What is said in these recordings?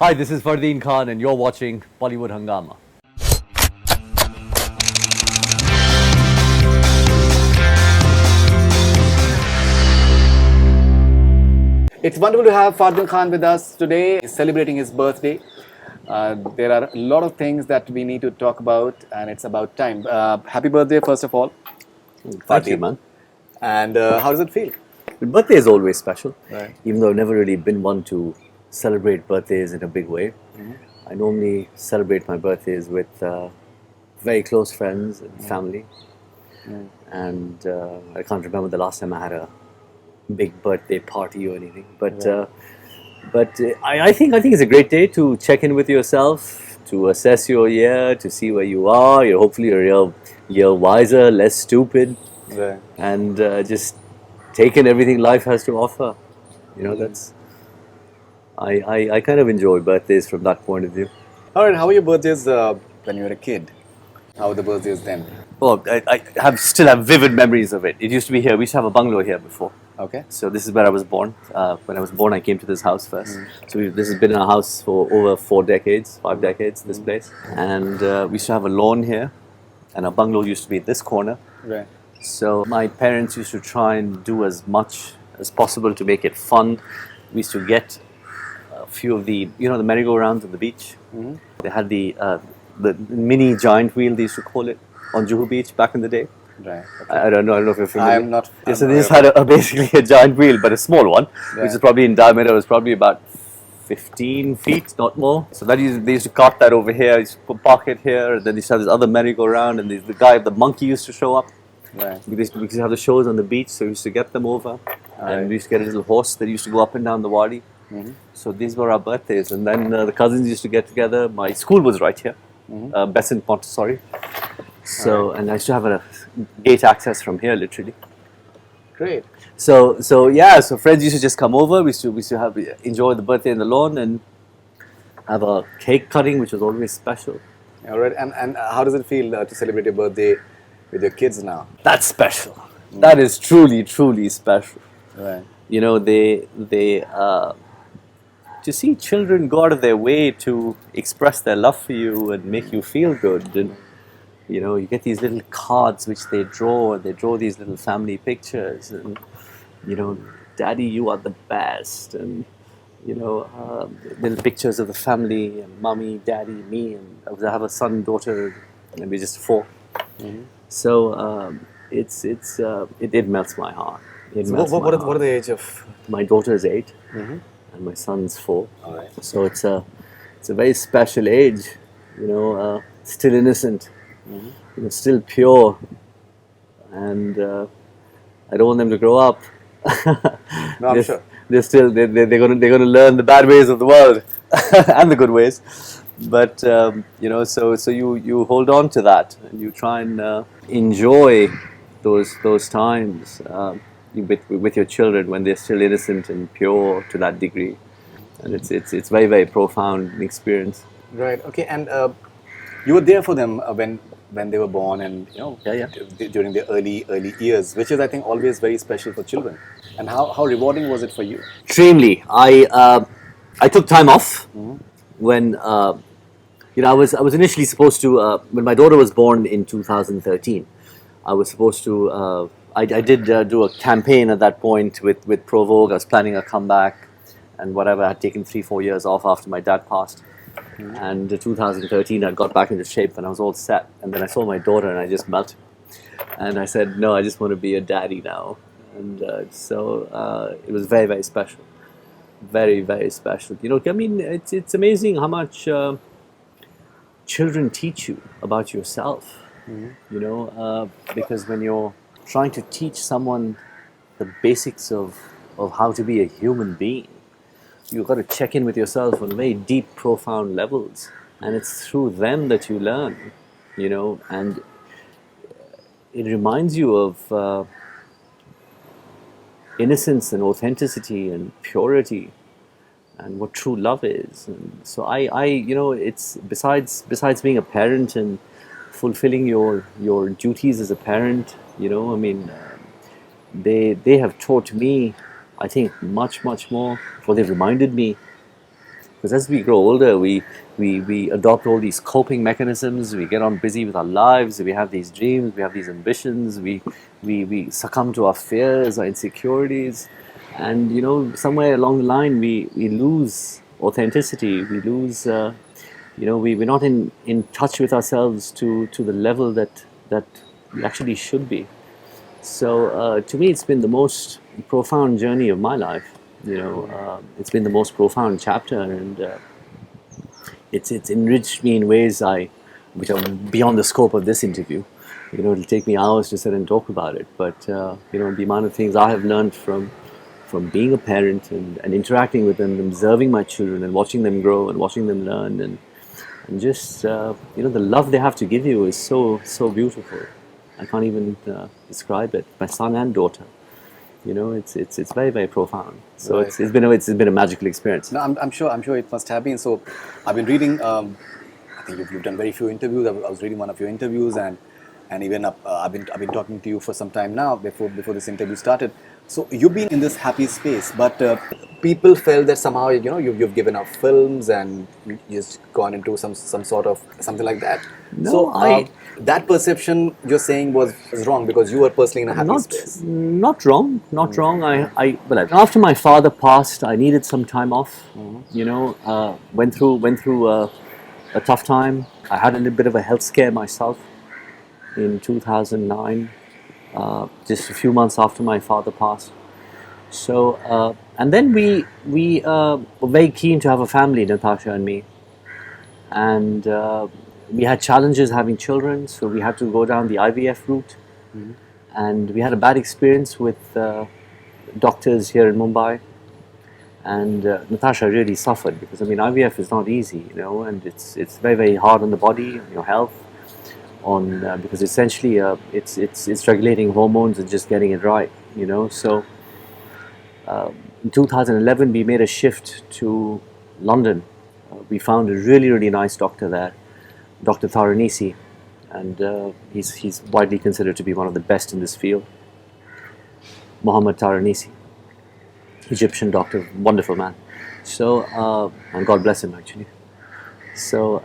Hi, this is Fardeen Khan and you're watching Bollywood Hungama. It's wonderful to have Fardeen Khan with us today. He's celebrating his birthday. There are a lot of things that we need to talk about, and it's about time. Happy birthday, first of all. Thank you, man. And how does it feel? Birthday is always special, Right. even though I've never really been one to celebrate birthdays in a big way. I normally celebrate my birthdays with very close friends and family. And I can't remember the last time I had a big birthday party or anything. I think it's a great day to check in with yourself, to assess your year, to see where you are. You're hopefully a year wiser, less stupid, Right. and just take in everything life has to offer. That's I kind of enjoy birthdays from that point of view. All right. How were your birthdays when you were a kid? How were the birthdays then? Well, I still have vivid memories of it. It used to be here. We used to have a bungalow here before. Okay. So this is where I was born. When I was born, I came to this house first. So this has been in our house for over 5 decades, this place. And we used to have a lawn here, and our bungalow used to be at this corner. Right. So my parents used to try and do as much as possible to make it fun. We used to get a few of the merry-go-rounds on the beach. They had the mini giant wheel, they used to call it, on Juhu Beach back in the day. Right. I don't know if you're familiar. I'm not. Yeah, so they just had basically a giant wheel, but a small one, which is probably in diameter. It was probably about 15 feet, not more. So they used to cart that over here. Used to park it here, and then they used to have this other merry-go-round, and the monkey used to show up. Right. We used to have the shows on the beach, so we used to get them over, and we used to get a little horse that used to go up and down the wadi. So these were our birthdays, and then the cousins used to get together. My school was right here, Besant Montessori. So, and I used to have a gate access from here, literally. Great. So friends used to just come over. We used to enjoy the birthday in the lawn and have a cake cutting, which was always special. All right. And how does it feel to celebrate your birthday with your kids now? That's special. That is truly, truly special. Right. To see children go out of their way to express their love for you and make you feel good, and you get these little cards which they draw, and they draw these little family pictures, and Daddy, you are the best, and little pictures of the family, and Mommy, Daddy, me, and I have a son and daughter, and we're just 4. So it melts my heart. What are the age of? My daughter is 8, and my son's 4. All right. So it's a very special age, still innocent, still pure, and I don't want them to grow up. No, I'm sure. They're gonna learn the bad ways of the world and the good ways, but so you hold on to that and you try and enjoy those times with your children when they're still innocent and pure to that degree, and it's very, very profound experience. Right. Okay. And you were there for them when they were born, and during the early years, which is, I think, always very special for children. And how rewarding was it for you? Extremely. I took time off when I was initially supposed to when my daughter was born in 2013. I was supposed to. I did do a campaign at that point with Pro Vogue. I was planning a comeback and whatever. I had taken 3-4 years off after my dad passed. And in 2013, I got back into shape and I was all set. And then I saw my daughter and I just melted. And I said, no, I just want to be a daddy now. And so it was very, very special. Very, very special. It's amazing how much children teach you about yourself. Because when you're trying to teach someone the basics of how to be a human being, you've got to check in with yourself on very deep, profound levels, and it's through them that you learn, and it reminds you of innocence and authenticity and purity and what true love is. And so it's besides being a parent and fulfilling your duties as a parent, they have taught me, I think, much more. Well, they've reminded me Because as we grow older, we adopt all these coping mechanisms. We get on busy with our lives. We have these dreams. We have these ambitions. We succumb to our fears, our insecurities, and somewhere along the line we lose authenticity. We lose. We're not in touch with ourselves to the level that we actually should be. So to me, it's been the most profound journey of my life. It's been the most profound chapter, and it's enriched me in ways which are beyond the scope of this interview. It'll take me hours to sit and talk about it. But the amount of things I have learned from being a parent and interacting with them, observing my children and watching them grow and watching them learn, and just the love they have to give you is so beautiful. I can't even describe it. My son and daughter, it's very, very profound. So Right. it's been a magical experience. No, I'm sure it must have been. So, I've been reading. I think you've done very few interviews. I was reading one of your interviews, and even I've been talking to you for some time now before this interview started. So you've been in this happy space, but people felt that somehow you've given up films and you just gone into some sort of something like that. No, So that perception you're saying was wrong because you were personally in a happy space. Not wrong, not wrong. Well, after my father passed, I needed some time off. Went through a tough time. I had a little bit of a health scare myself in 2009, just a few months after my father passed. So and then we were very keen to have a family, Natasha and me, and we had challenges having children, so we had to go down the IVF route. And we had a bad experience with doctors here in Mumbai, and Natasha really suffered because IVF is not easy, and it's very, very hard on the body, on your health, because essentially it's regulating hormones and just getting it right, So in 2011 we made a shift to London. We found a really, really nice doctor there, Dr. Tharanisi, and he's widely considered to be one of the best in this field. Mohammed Tharanisi, Egyptian doctor, wonderful man. So and God bless him actually. So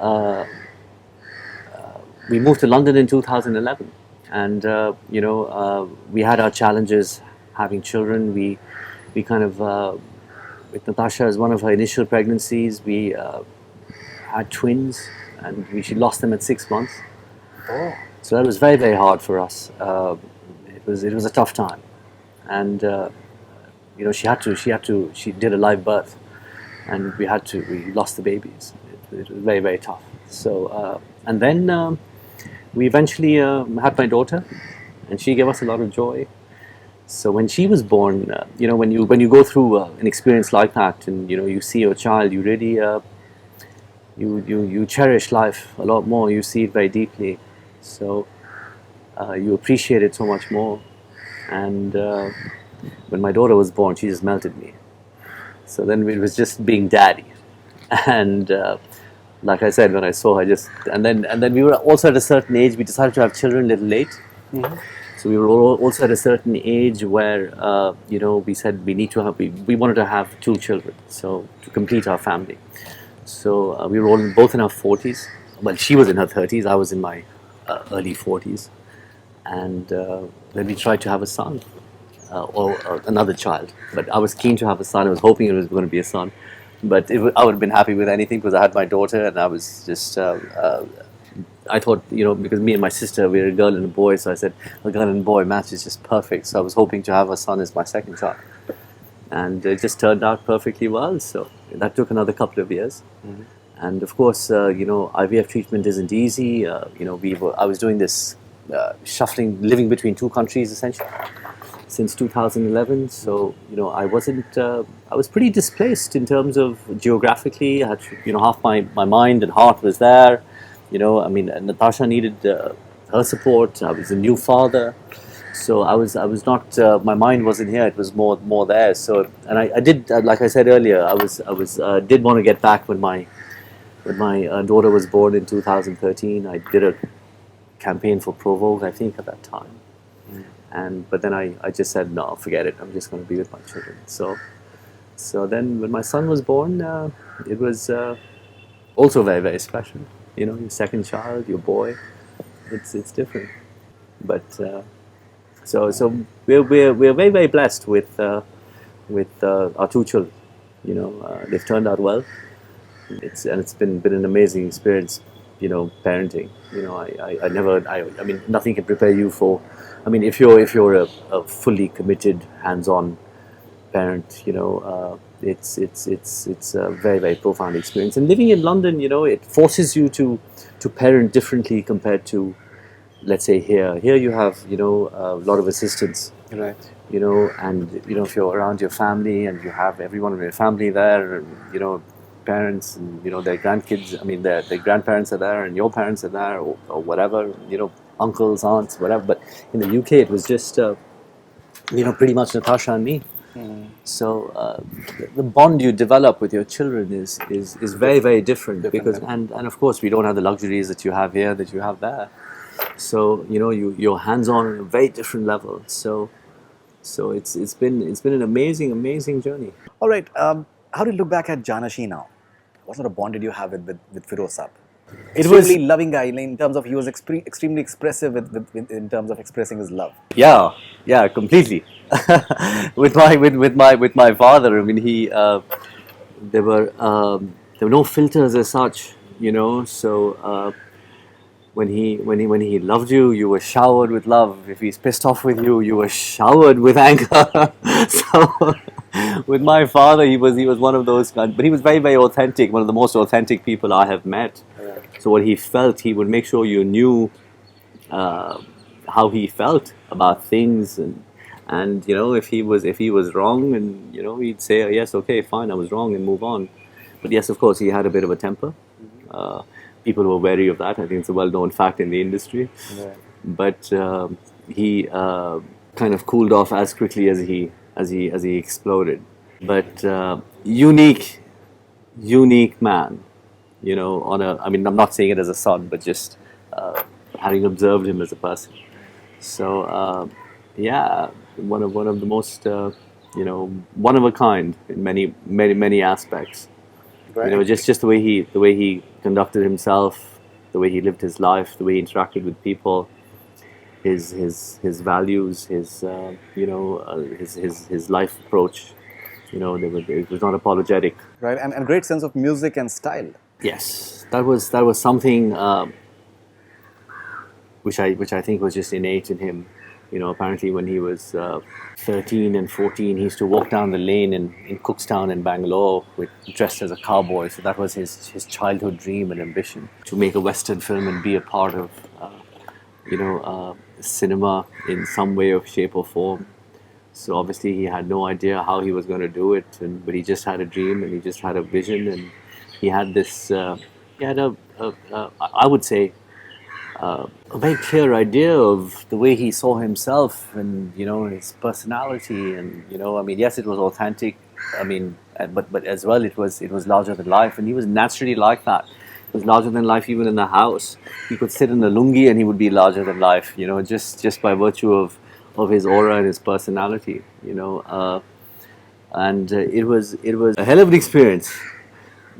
we moved to London in 2011, and we had our challenges having children. We kind of with Natasha, as one of her initial pregnancies, we had twins, and she lost them at 6 months. Oh. So that was very, very hard for us. It was a tough time, and she did a live birth, and we lost the babies. It was very, very tough. So and then we eventually had my daughter, and she gave us a lot of joy. So when she was born, when you go through an experience like that, and you see your child, you really you cherish life a lot more. You see it very deeply, so you appreciate it so much more. And when my daughter was born, she just melted me. So then it was just being daddy, and like I said, when I saw her, and then we were also at a certain age. We decided to have children a little late. So we were also at a certain age where we said we wanted to have 2 children, so to complete our family. So we were both in our 40s. Well, she was in her 30s. I was in my early 40s, and then we tried to have a son or another child. But I was keen to have a son. I was hoping it was going to be a son, but I would have been happy with anything because I had my daughter, and I was just. I thought, because me and my sister, we were a girl and a boy, so I said a girl and boy match is just perfect. So I was hoping to have a son as my second child, and it just turned out perfectly well. So that took another couple of years, and of course, IVF treatment isn't easy. I was doing this shuffling, living between 2 countries essentially since 2011. So I was pretty displaced in terms of geographically. I had half my mind and heart was there. Natasha needed her support. I was a new father, so I was not. My mind wasn't here. It was more there. So, and I did, like I said earlier, I did want to get back when my daughter was born in 2013. I did a campaign for Provoke, I think, at that time, but then I just said no, forget it. I'm just going to be with my children. So then when my son was born, it was also very, very special. You know, your second child, your boy, it's different. But so we're very, very blessed with our two children. You know, they've turned out well. It's been an amazing experience. You know, parenting. You know, I never I mean nothing can prepare you for. I mean, if you're a fully committed, hands-on parent, you know, it's a very, very profound experience. And living in London, you know, it forces you to parent differently compared to, let's say, here. Here you have, you know, a lot of assistance, Right. you know, and you know, if you're around your family and you have everyone in your family there, and you know, parents and you know their grandkids, I mean their grandparents are there and your parents are there, or whatever, you know, uncles, aunts, whatever. But in the UK it was just you know, pretty much Natasha and me. So the bond you develop with your children is very, very different, because and of course we don't have the luxuries that you have here, that you have there. So you know, you're hands on a very different level. So it's been an amazing journey. All right. How do you look back at Janashi now? What sort of bond did you have with Firoz Saab? It was, Extremely loving guy in terms of he was extremely expressive in terms of expressing his love. yeah, completely. With my father, I mean, there were no filters as such, you know. So when he loved you, you were showered with love. If he's pissed off with you, you were showered with anger. So with my father, he was one of those guys, but he was very, very authentic. One of the most authentic people I have met. So what he felt, he would make sure you knew how he felt about things, and you know, if he was wrong, and you know, he'd say, "Oh, yes, okay, fine, I was wrong," and move on. But yes, of course, he had a bit of a temper. Uh, People were wary of that. I think it's a well-known fact in the industry. But he kind of cooled off as quickly as he exploded. But unique man. You know, I mean, I'm not saying it as a son, but just having observed him as a person. So yeah, one of the most you know, one of a kind in many aspects. You know, just the way he conducted himself, the way he lived his life, the way he interacted with people, his values, his you know, his life approach. You know, it was not apologetic. Right. And great sense of music and style. Yes, that was something which I think was just innate in him. You know, apparently when he was 13 and 14, he used to walk down the lane in Cookstown in Bangalore dressed as a cowboy. So that was his childhood dream and ambition, to make a Western film and be a part of, you know, cinema in some way or shape or form. So obviously he had no idea how he was going to do it, but he just had a dream and he just had a vision, and he had this, he had I would say, a very clear idea of the way he saw himself, and you know, his personality, and you know, I mean, yes, it was authentic. I mean, but as well, it was larger than life, and he was naturally like that. It was larger than life even in the house. He could sit in a lungi and he would be larger than life. You know, just by virtue of his aura and his personality. You know, and it was a hell of an experience,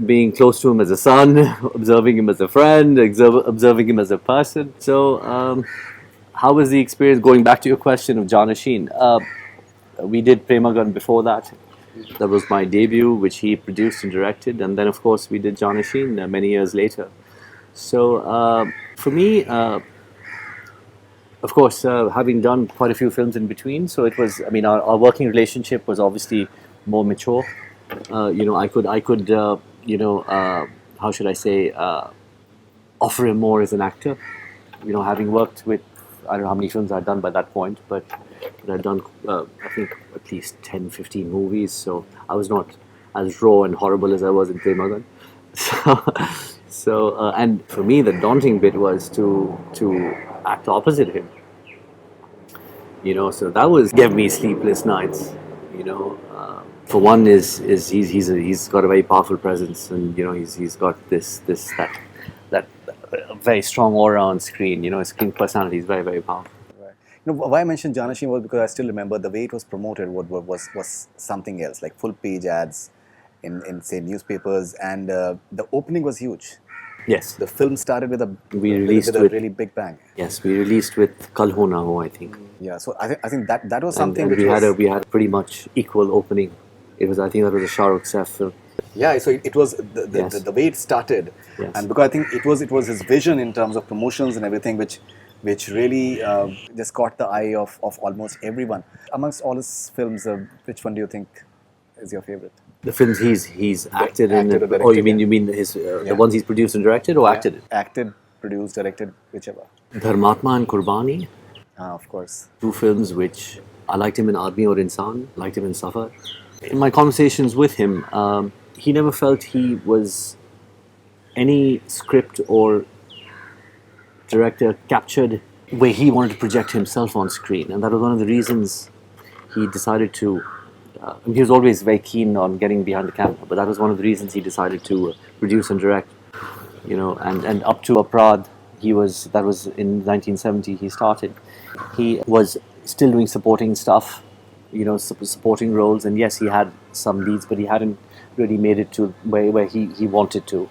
being close to him as a son, observing him as a friend, observing him as a person. So, how was the experience? Going back to your question of Janashin, we did Premagan before that. That was my debut, which he produced and directed, and then of course we did Janashin many years later. So, for me, of course, having done quite a few films in between, so it was. I mean, our working relationship was obviously more mature. You know, I could, you know, how should I say, offer him more as an actor. You know, having worked with, I don't know how many films I'd done by that point, but I'd done, I think, at least 10, 15 movies, so I was not as raw and horrible as I was in Premagan. So, and for me, the daunting bit was to act opposite him. You know, so that was gave me sleepless nights. You know, for one is he's got a very powerful presence, and you know, he's got that very strong aura on screen. You know, his screen personality is very, very powerful. Right. You know, why I mentioned Janashin was because I still remember the way it was promoted was something else, like full page ads, in say newspapers, and the opening was huge. Yes. The film started with a We released with a with- really big bang. Yes, we released with Kal Ho Na Ho, I think. Yeah, so I think that was And, something and which we was had a pretty much equal opening. It was, I think that was a Shah Rukh Saif film. yeah. So it was Yes. the way it started, Yes. and because I think it was his vision in terms of promotions and everything, which really just caught the eye of almost everyone. Amongst all his films, which one do you think is your favorite? The films he's acted in. acted or Oh, you directed, mean his Yeah. the ones he's produced and directed or acted in? Acted, produced, directed, whichever. Dharmatma and Kurbani, Of course. two films which I liked him in Aadmi Aur Insaan, liked him in Safar. In my conversations with him, he never felt he was any script or director captured where he wanted to project himself on screen, and that was one of the reasons he decided to. He was always very keen on getting behind the camera, but that was one of the reasons he decided to produce and direct. You know, and up to Aprad, that was in 1970 he started. He was still doing supporting stuff, you know, supporting roles, and yes, he had some leads, but he hadn't really made it to where he wanted to,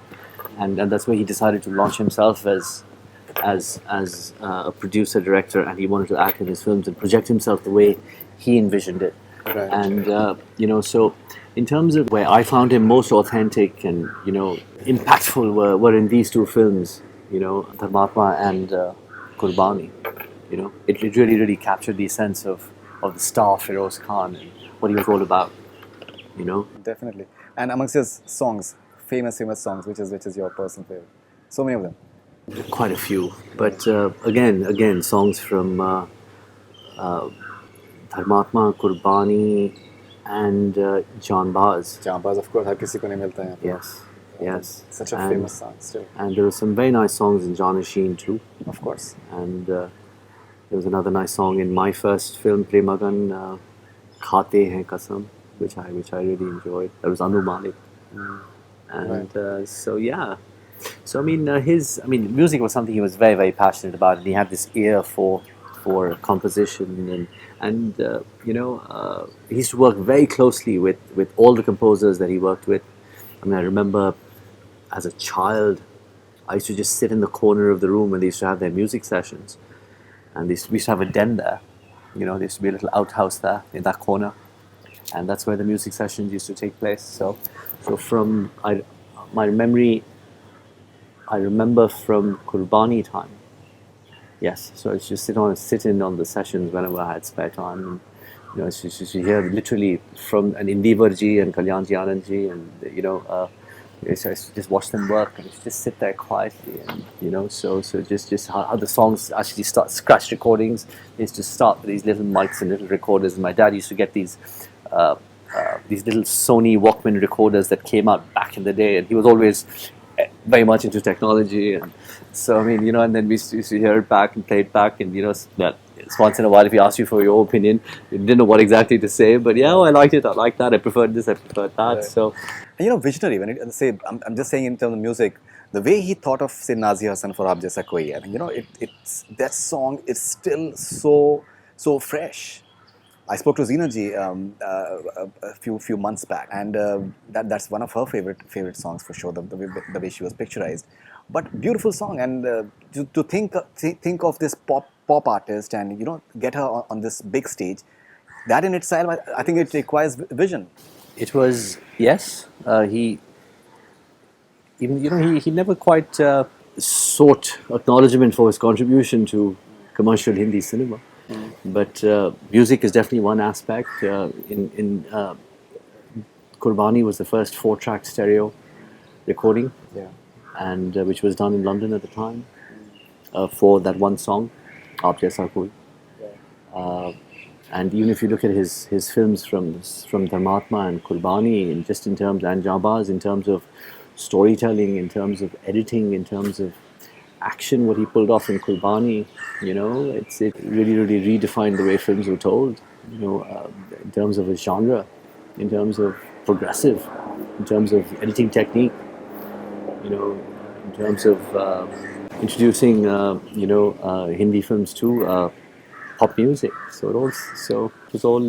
and that's where he decided to launch himself as a producer director, and he wanted to act in his films and project himself the way he envisioned it. Right. And you know, so in terms of where I found him most authentic and, you know, impactful were in these two films, you know, Dharmatma and Kurbani. You know, it really captured the sense of the star Feroz Khan and what he was all about. You know, Definitely. And amongst his songs, famous songs, which is your personal favorite? So many of them. quite a few. But again, songs from Dharmatma, Kurbani, and Janbaz. Jambaz, of course, हर किसी को नहीं मिलता है यहाँ पे. Yes, yes. Such a And- famous song still. And there were some very nice songs in Janasheen too. Of course. And there was another nice song in my first film, Premagan, Khate Hain Kasam, which I really enjoyed. That was Anu Malik. And so yeah. So I mean, music was something he was very passionate about, and he had this ear for composition, and you know, he used to work very closely with all the composers that he worked with. I mean, I remember as a child, I used to just sit in the corner of the room when they used to have their music sessions, and we used to have a den there. You know, there used to be a little outhouse there in that corner, and that's where the music sessions used to take place. So from my memory, I remember from Kurbani time. Yes, so it's just sit in on the sessions whenever I had spare time. And, you know, it's just you hear literally from an Indivarji and Kalyanji Anandji, and you know, so I just watch them work and just sit there quietly, and you know, so just how the songs actually start. Scratch recordings, they used to start with these little mics and little recorders. And my dad used to get these little Sony Walkman recorders that came out back in the day, and he was always very much into technology. And so I mean, you know, and then we used to hear it back and play it back, and you know, that once in a while, if he asked you for your opinion, you didn't know what exactly to say, but yeah, oh, I liked it, I liked that, I preferred this, I preferred that. Right. So And you know, visionary. When it, say, I'm just saying in terms of music, the way he thought of say Nazi Hassan for Aap Jaisa Koi, I think, you know, it's that song is still so fresh. I spoke to Zina ji a few months back, and that's one of her favorite songs for sure. The way she was picturized, but beautiful song. And to think of this pop artist and, you know, get her on this big stage, that in itself, I think it requires vision. it was, yes, he never quite sought acknowledgement for his contribution to commercial Hindi cinema. But music is definitely one aspect. In Kurbani was the first 4-track stereo recording, Yeah. and which was done in London at the time for that one song, Aap Jaisa Koi. And even if you look at his films from Dharmatma and Kurbani, and just in terms, and Jambaz, in terms of storytelling, in terms of editing, in terms of action, what he pulled off in Kurbani, you know, it really redefined the way films were told. You know, in terms of a genre, in terms of progressive, in terms of editing technique, you know, in terms of introducing Hindi films to pop music. So it was all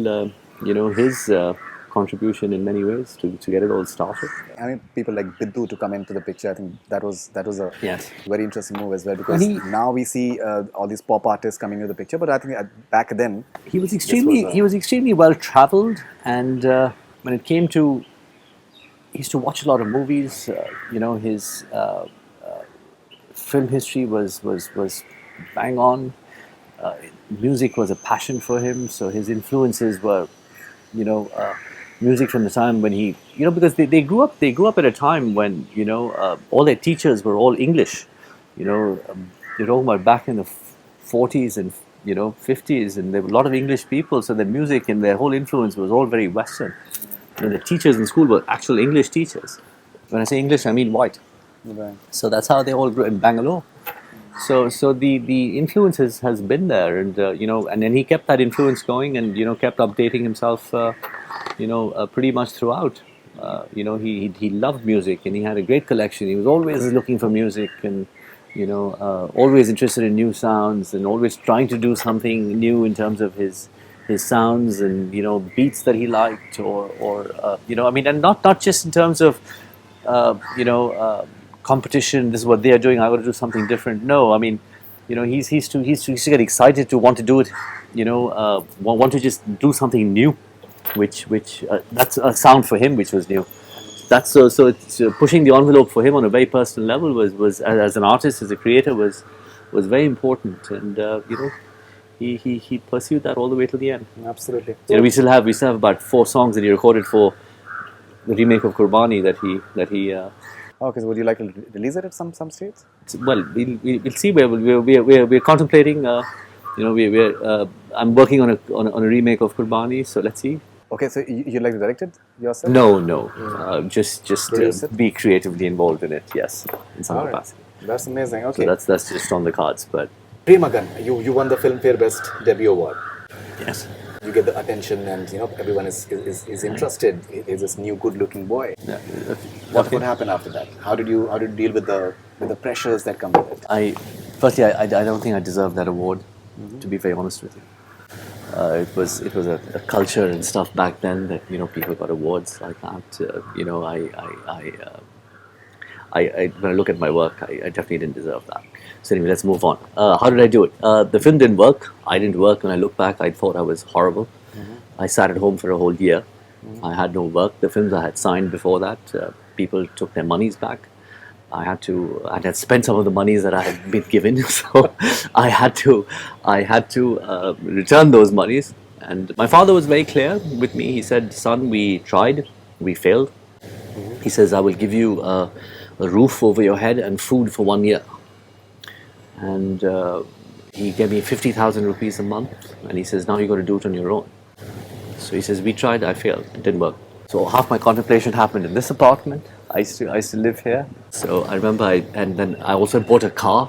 you know, his contribution in many ways to get it all started. I mean, people like Biddu to come into the picture. I think that was a Yes. very interesting move as well, because And now we see all these pop artists coming into the picture. But I think back then he was a- he was extremely well traveled, and when it came to, he used to watch a lot of movies. His film history was bang on. Music was a passion for him, so his influences were, music from the time when he, because they grew up at a time when all their teachers were all English. They're talking about back in the 40s and 50s, and there were a lot of English people, so their music and their whole influence was all very Western. The teachers in school were actual English teachers. When I say English, I mean white. Right. So that's how they all grew in Bangalore. So the influence has been there, and and then he kept that influence going, and kept updating himself, pretty much throughout. He loved music, and he had a great collection. He was always looking for music, and always interested in new sounds, and always trying to do something new in terms of his sounds and beats that he liked, or and not just in terms of competition. This is what they are doing, I got to do something different. No, I mean, he's to get excited to want to do it. Want to just do something new, which that's a sound for him, which was new. That's so it's pushing the envelope for him on a very personal level was as an artist, as a creator, was very important, and he pursued that all the way to the end. Absolutely. We still have about 4 songs that he recorded for the remake of Qurbani that he. Okay, so would you like to release it at some stage? Well, we'll see. We're contemplating. I'm working on a remake of Qurbani, so let's see. Okay, so you'd like to direct it yourself? No. Just Produce it? be creatively involved in it. Yes, in some All right. capacity. That's amazing. Okay. So that's just on the cards. But Premagan, you won the Filmfare Best Debut Award. yes. You get the attention, and everyone is interested. Is this new good-looking boy? Yeah. What happened after that? How did you deal with the pressures that come with it? Firstly, I don't think I deserved that award. To be very honest with you, it was a culture and stuff back then that people got awards like that. When I look at my work, I definitely didn't deserve that. So anyway, let's move on. How did I do it? The film didn't work. I didn't work. When I look back, I thought I was horrible. I sat at home for a whole year. I had no work. The films I had signed before that, people took their monies back. I had spent some of the monies that I had been given, so I had to return those monies. And my father was very clear with me. He said, "Son, we tried, we failed." He says, "I will give you a roof over your head and food for 1 year." And he gave me 50,000 rupees a month, and he says, "Now you got to do it on your own." So he says, "We tried, I failed, it didn't work." So half my contemplation happened in this apartment. I used to live here. So I remember, and then I also bought a car,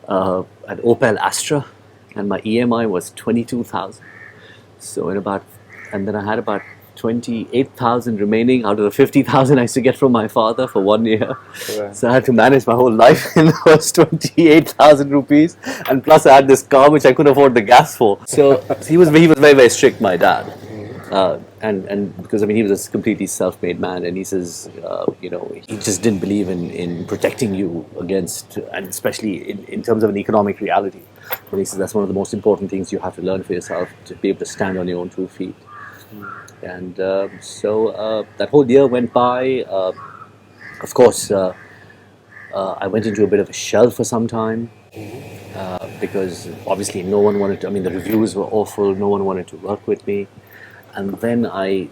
an Opel Astra, and my EMI was 22,000. So and then I had about 28,000 remaining out of the 50,000 I used to get from my father for 1 year. Right. So I had to manage my whole life in those 28,000 rupees, and plus I had this car which I couldn't afford the gas for. So he was very, very strict, my dad. And because he was a completely self-made man, and he says, he just didn't believe in protecting you against, and especially in terms of an economic reality. And he says that's one of the most important things you have to learn for yourself, to be able to stand on your own 2 feet. And so that whole year went by. Of course, I went into a bit of a shell for some time, because obviously no one wanted to, the reviews were awful, no one wanted to work with me. And then I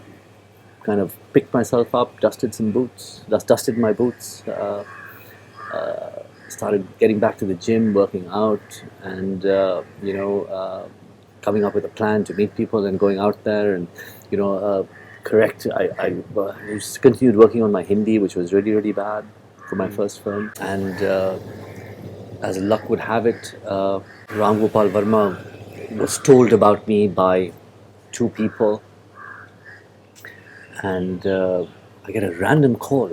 kind of picked myself up, dusted my boots, started getting back to the gym, working out, and coming up with a plan to meet people and going out there and correct. I just continued working on my Hindi, which was really, really bad for my first film. And as luck would have it, Ram Gopal Verma was told about me by 2 people. And I get a random call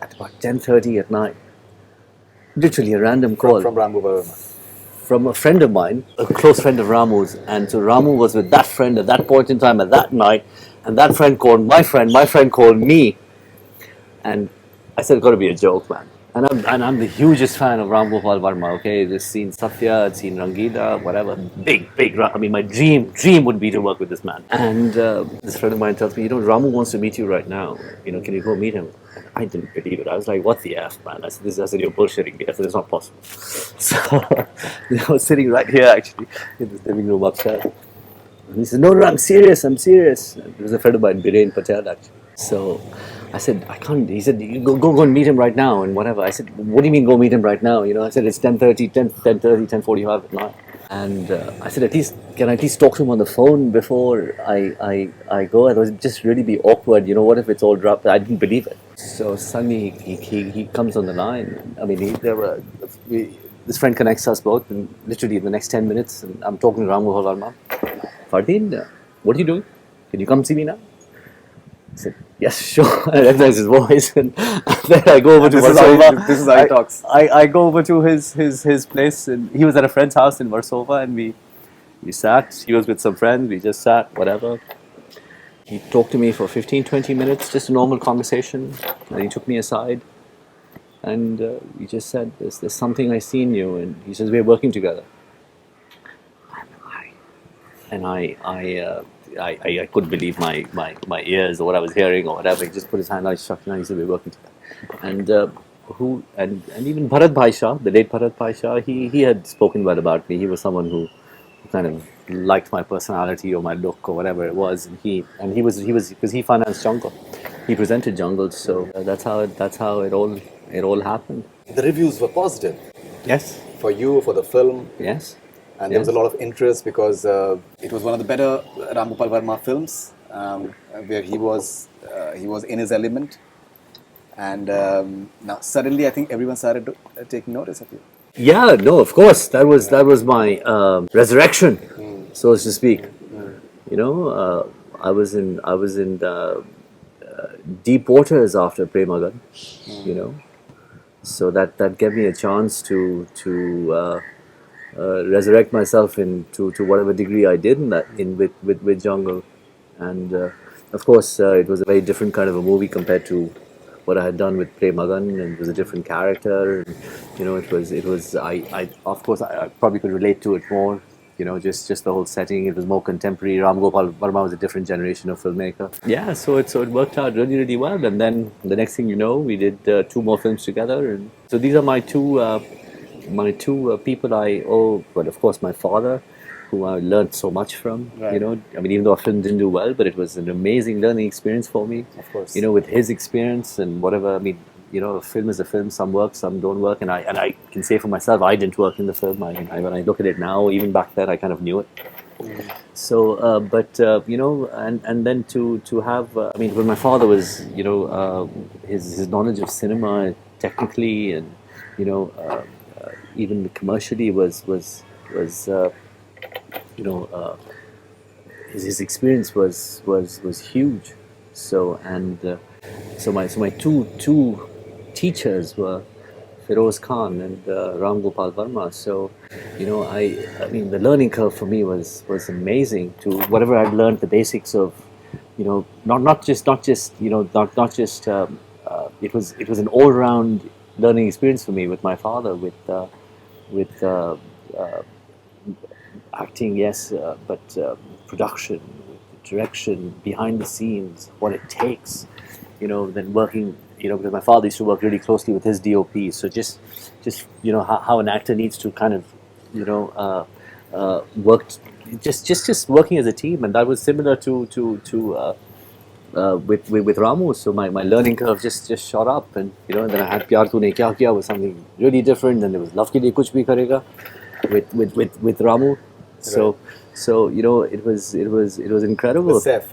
at about 10:30 at night. Literally a random call. From Ram Gopal Verma. From a friend of mine, a close friend of Ramu's. And so Ramu was with that friend at that point in time, at that night. And that friend called my friend. My friend called me, and I said, "It's got to be a joke, man." And I'm the hugest fan of Ram Gopal Varma. Okay, just seen Satya, I'd seen Rangila, whatever. Big. I mean, my dream would be to work with this man. And this friend of mine tells me, Ramu wants to meet you right now. Can you go meet him? And I didn't believe it. I was like, what the f, man? I said, you're bullshitting me. I said, it's not possible. So I was sitting right here actually in this living room upstairs. And he said, no, I'm serious. And it was a friend of mine, Biren Patel, actually. So I said, I can't. He said, you go and meet him right now and whatever. I said, what do you mean go meet him right now? I said, it's 10:45 at night. And I said, can I at least talk to him on the phone before I go? It would just really be awkward. What if it's all dropped? I didn't believe it. So suddenly he comes on the line. I mean, this friend connects us both, and literally in the next 10 minutes, and I'm talking to Ram Gopal Varma. Fardeen, what are you doing? Can you come see me now? I said, yes, sure. I recognize his voice. And then I go over to Warsaw. This is how he talks. I go over to his place. And he was at a friend's house in Warsaw. And we sat. He was with some friends. We just sat, whatever. He talked to me for 15-20 minutes, just a normal conversation. And he took me aside. And he just said, there's something I see in you. And he says, we're working together. And I couldn't believe my ears or what I was hearing or whatever. He just put his hand out, struck me, and he said, we're working together. And even Bharat Bhai Shah, the late Bharat Bhai Shah, he had spoken well about me. He was someone who kind of liked my personality or my look or whatever it was. And he was because he financed Jungle. He presented Jungle, so that's how it all happened. The reviews were positive. Yes. For you, for the film. Yes. And there was a lot of interest because it was one of the better Ram Gopal Varma films where he was in his element. And now suddenly I think everyone started taking notice of you. Yeah, no, of course. That was my resurrection, so to speak. I was in deep waters after Premagan, so that gave me a chance to resurrect myself to whatever degree I did with Jungle, and of course it was a very different kind of a movie compared to what I had done with Premagan, and it was a different character. And, it was I of course I probably could relate to it more. Just the whole setting. It was more contemporary. Ram Gopal Varma was a different generation of filmmaker. Yeah, so it worked out really well. And then the next thing you know, we did 2 more films together. And so these are my two people I owe. But of course, my father, who I learned so much from. Right. Even though our film didn't do well, but it was an amazing learning experience for me. Of course. With his experience and whatever. A film is a film. Some work, some don't work, and I can say for myself, I didn't work in the film. When I look at it now, even back then, I kind of knew it. So, and then to have, when my father was, his knowledge of cinema technically and, even commercially was his experience was huge. So my two teachers were Feroz Khan and Ram Gopal Varma. So, the learning curve for me was amazing. To whatever I'd learned, the basics of, not just it was an all-round learning experience for me with my father, with acting, yes, but production, direction, behind the scenes, what it takes, then working, because my father used to work really closely with his DOP, so just how an actor needs to kind of, work, just working as a team, and that was similar to with Ramu. So my learning curve just shot up, and and then I had Pyar Tune Kya Kiya was something really different. Then there was Love Ke Liye Kuch Bhi Karega with Ramu. So it was incredible. With Saif.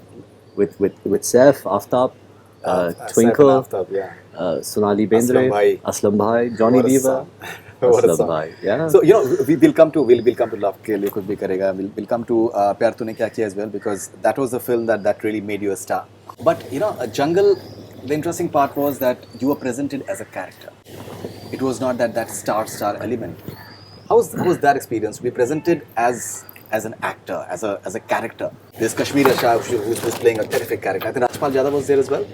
With Saif, Aftab, Twinkle, Aftab, yeah. Sonali Bendre, Aslam Bhai, Johnny Lever. What a Aslam song. Bhai, yeah. So we'll come to Love Ke Liye Kuch Bhi Karega. We'll come to Pyar Tune Kya Kiya as well, because that was the film that really made you a star. But Jungle, the interesting part was that you were presented as a character. It was not that star element. How was that experience to be presented as as an actor, as a character. There's Kashmir Shah who's playing a terrific character. I think Rajpal Jadhav was there as well.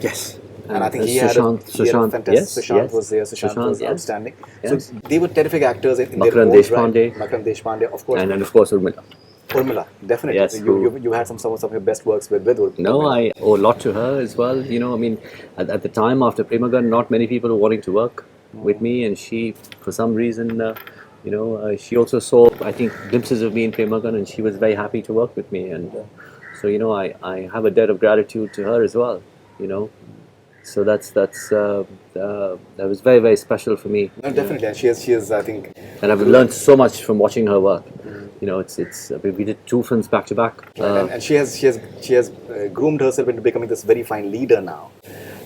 Yes. And I think he Sushant, had a fantastic. yes, Sushant yes. was there. Sushant was yes. outstanding. Yes. So they were terrific actors in their Makran roles, right? Deshpande. Makran Deshpande, of course. And of course Urmila. Urmila, definitely. Yes, You had some of your best works with Urmila. No, I owe a lot to her as well. I mean, at the time after Premagan, not many people were wanting to work with me, and she, for some reason, she also saw, I think, glimpses of me in Premagan, and she was very happy to work with me, and so I have a debt of gratitude to her as well. So that was very, very special for me. No, definitely, and she is I think. And I've learned so much from watching her work. We did 2 films back to back. And she has groomed herself into becoming this very fine leader now.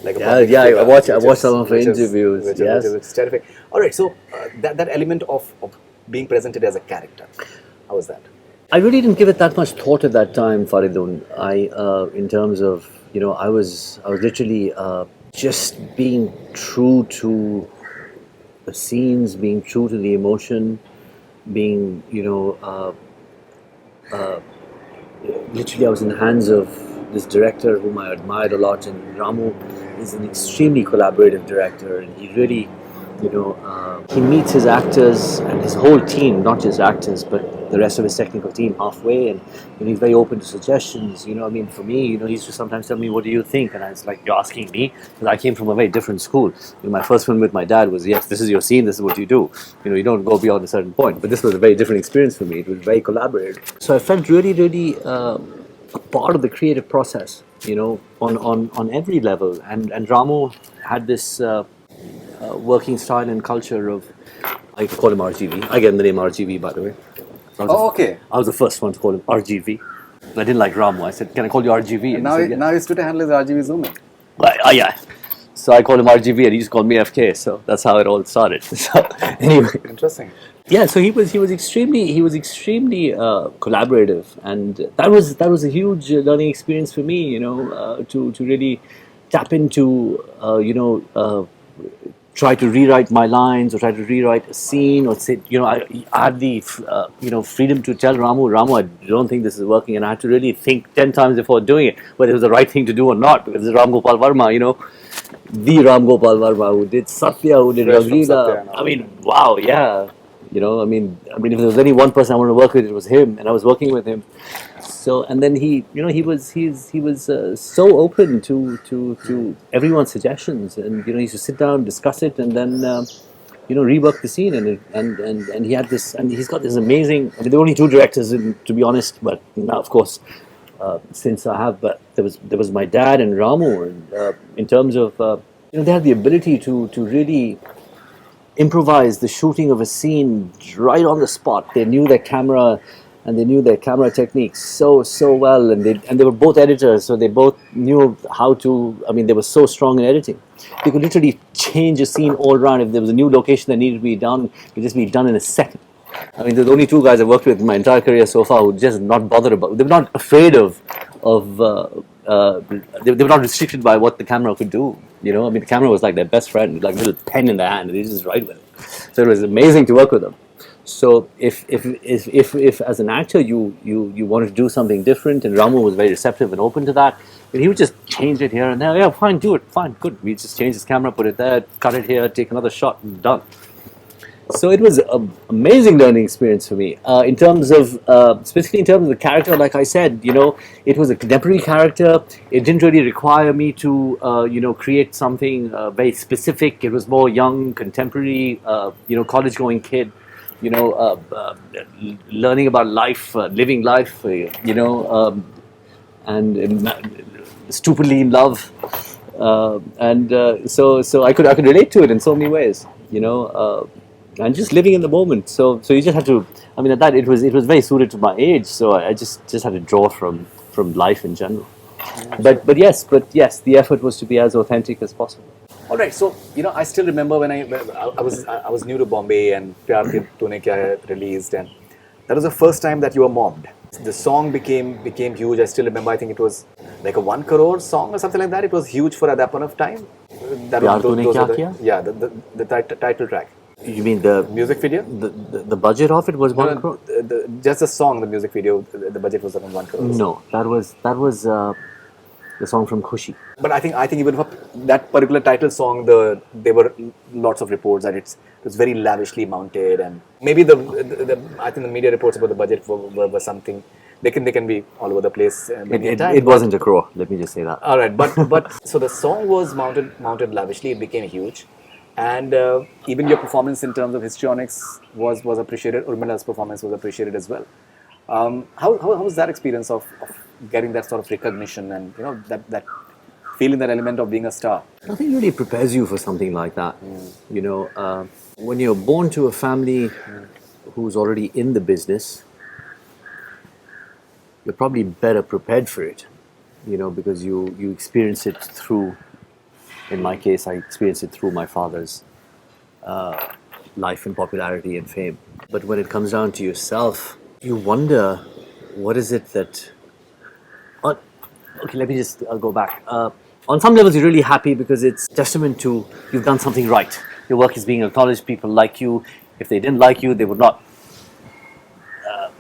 Like I watched some of her interviews. Which Yes, is terrific. All right, so that element of being presented as a character, how was that? I really didn't give it that much thought at that time, Fardeen. In terms of I was literally just being true to the scenes, being true to the emotion, being literally I was in the hands of this director whom I admired a lot, and Ramu is an extremely collaborative director, and he really he meets his actors and his whole team, not just actors but the rest of his technical team halfway, and he's very open to suggestions. I mean, for me, he used to sometimes tell me, what do you think? And I was like, you're asking me? Because I came from a very different school. My first film with my dad was, yes, this is your scene, this is what you do. You don't go beyond a certain point. But this was a very different experience for me. It was very collaborative. So I felt really, really a part of the creative process, on every level. And Ramu had this working style and culture of, I call him RGV. I gave him the name RGV, by the way. Okay. I was the first one to call him RGV. I didn't like Ramu. I said, can I call you RGV? And Now his Twitter handle is RGV Zooming. Yeah. So I called him RGV and he just called me FK. So that's how it all started. So anyway. Interesting. Yeah, so he was extremely collaborative, and that was a huge learning experience for me. To really tap into try to rewrite my lines, or try to rewrite a scene, or say, I had the freedom to tell Ramu, I don't think this is working, and I had to really think 10 times before doing it, whether it was the right thing to do or not, because it's Ram Gopal Verma, the Ram Gopal Verma who did Satya, who did Ravina. I mean, wow, yeah. I mean, if there was any one person I wanted to work with, it was him, and I was working with him. So, and then he was so open to everyone's suggestions, and he used to sit down, discuss it, and then rework the scene, and he had this, and he's got this amazing. I mean, there were only 2 directors, to be honest, but now, of course, since I have, but there was my dad and Ramu, and in terms of they had the ability to really improvise the shooting of a scene right on the spot. They knew their camera, and they knew their camera techniques so well, and they were both editors, so they both knew how to. I mean, they were so strong in editing. They could literally change a scene all around. If there was a new location that needed to be done, it could just be done in a second. I mean, there's only 2 guys I've worked with in my entire career so far who just not bothered about. They were not afraid of. They were not restricted by what the camera could do. I mean, the camera was like their best friend, like a little pen in their hand, and they just write with it. So it was amazing to work with them. So if as an actor you wanted to do something different, and Ramu was very receptive and open to that, and he would just change it here and there. Yeah, fine, do it, fine, good. We just change his camera, put it there, cut it here, take another shot, and done. So it was an amazing learning experience for me. In terms of, specifically in terms of the character, like I said, it was a contemporary character. It didn't really require me to, create something very specific. It was more young, contemporary, college-going kid, learning about life, living life, and stupidly in love. So I could relate to it in so many ways, and just living in the moment. So you just had to. I mean, at that it was very suited to my age. So I just had to draw from life in general. But yes, the effort was to be as authentic as possible. All right, so I still remember when I was new to Bombay, and Pyar Ke Tune Kya Hai released, and that was the first time that you were mobbed. The song became huge. I still remember. I think it was like a 1 crore song or something like that. It was huge for at that point of time. Pyar Tune Kya Kiya? Yeah, the title track. You mean the Music video? the budget of it was No, 1 crore? just the song, the music video, the budget was around 1 crore. No, that was the song from Khushi. But I think even for that particular title song, there were lots of reports that it was very lavishly mounted, and maybe the I think the media reports about the budget were something they can be all over the place. It wasn't a crore. Let me just say that. All right, but so the song was mounted lavishly. It became huge, and even your performance in terms of histrionics was appreciated. Urmila's performance was appreciated as well. How was that experience of getting that sort of recognition and that feeling, that element of being a star? Nothing really prepares you for something like that. When you're born to a family who's already in the business, you're probably better prepared for it, because you experience it through, in my case, I experienced it through my father's life and popularity and fame. But when it comes down to yourself, you wonder, what is it that... Okay, I'll go back. On some levels, you're really happy because it's testament to you've done something right. Your work is being acknowledged, people like you. If they didn't like you, they would not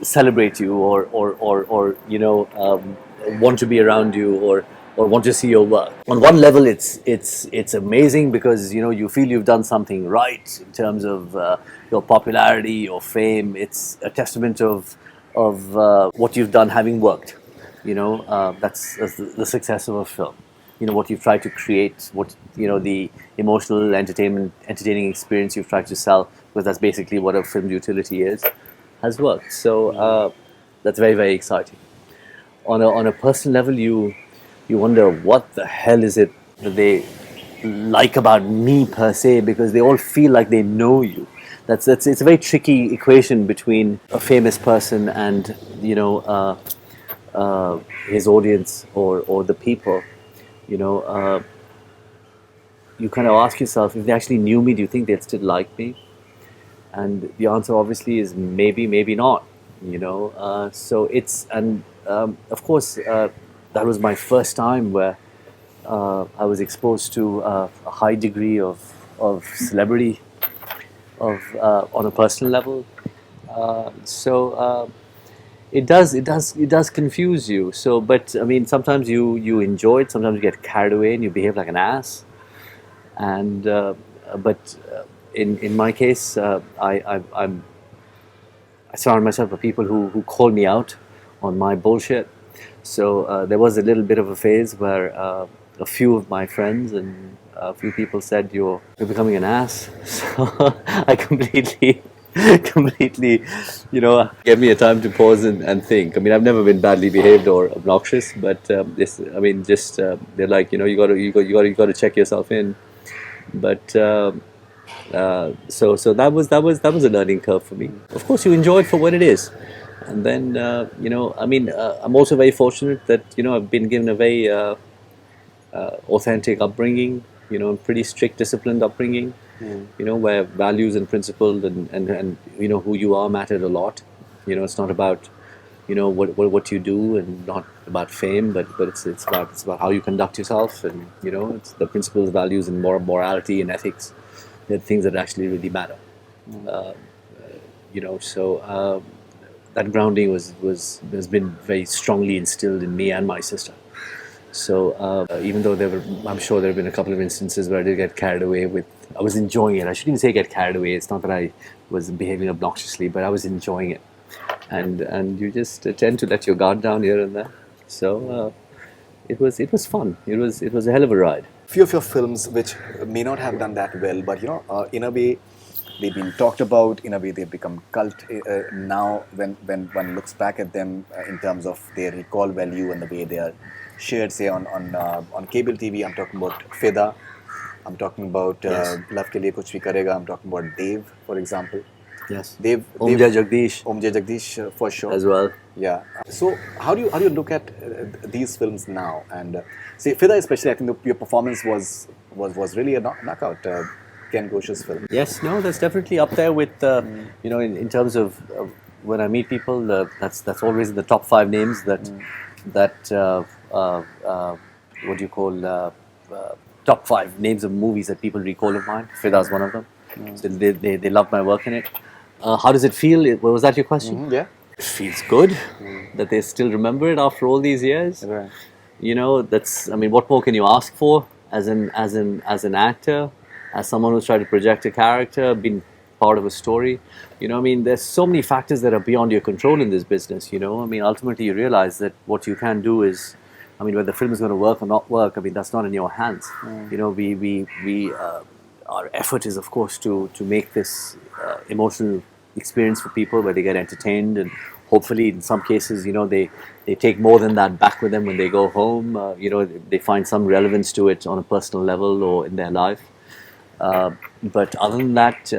celebrate you or want to be around you or want to see your work. On one level, it's amazing because you feel you've done something right in terms of your popularity, your fame. It's a testament of what you've done having worked. That's the success of a film. What you've tried to create, the emotional entertaining experience you've tried to sell, because that's basically what a film's utility is, has worked. So that's very, very exciting. On a personal level, you wonder what the hell is it that they like about me per se, because they all feel like they know you. It's a very tricky equation between a famous person and his audience or the people. You kind of ask yourself, if they actually knew me, do you think they'd still like me? And the answer obviously is maybe, maybe not. So it's, and of course that was my first time where I was exposed to a high degree of celebrity on a personal level. It does confuse you. So, but I mean, sometimes you enjoy it. Sometimes you get carried away and you behave like an ass. And but in my case, I surround myself with people who call me out on my bullshit. So there was a little bit of a phase where a few of my friends and a few people said, you're becoming an ass. So I completely, gave me a time to pause and think. I mean, I've never been badly behaved or obnoxious, but they're like, you got to check yourself in. But so that was a learning curve for me. Of course, you enjoy it for what it is, and then I'm also very fortunate that I've been given a very authentic upbringing. Pretty strict, disciplined upbringing. Where values and principles and who you are mattered a lot. It's not about what you do and not about fame, but it's about how you conduct yourself, and it's the principles, values, and morality and ethics. They're things that actually really matter. So that grounding has been very strongly instilled in me and my sister. So even though I'm sure there have been a couple of instances where I did get carried away with. I was enjoying it. I shouldn't even say get carried away. It's not that I was behaving obnoxiously, but I was enjoying it. And you just tend to let your guard down here and there. So it was fun. It was a hell of a ride. Few of your films which may not have done that well, but in a way they've been talked about. In a way they've become cult now. When one looks back at them in terms of their recall value and the way they are shared, say on cable TV. I'm talking about Fida. I'm talking about Love Ke Liye Kuch Bhi Karega. I'm talking about Dev, for example. Yes. Om Jai Jagdish for sure. As well. Yeah. So how do you look at these films now? And say Fida especially, I think your performance was really a knockout. Ken Ghosh's film. Yes. No, that's definitely up there with in terms of when I meet people, that's always in the top 5 names that what do you call top 5 names of movies that people recall of mine. Fida is one of them. So they love my work in it. How does it feel? Was that your question? Yeah. It feels good that they still remember it after all these years. Right. You know, that's, I mean, what more can you ask for as an actor, as someone who's trying to project a character, being part of a story? You know, I mean, there's so many factors that are beyond your control in this business. You know, I mean, ultimately you realize that what you can do is, I mean, whether the film is going to work or not work, I mean, that's not in your hands. You know, our effort is, of course, to make this emotional experience for people where they get entertained, and hopefully in some cases, you know, they take more than that back with them when they go home. You know, they find some relevance to it on a personal level or in their life. But other than that,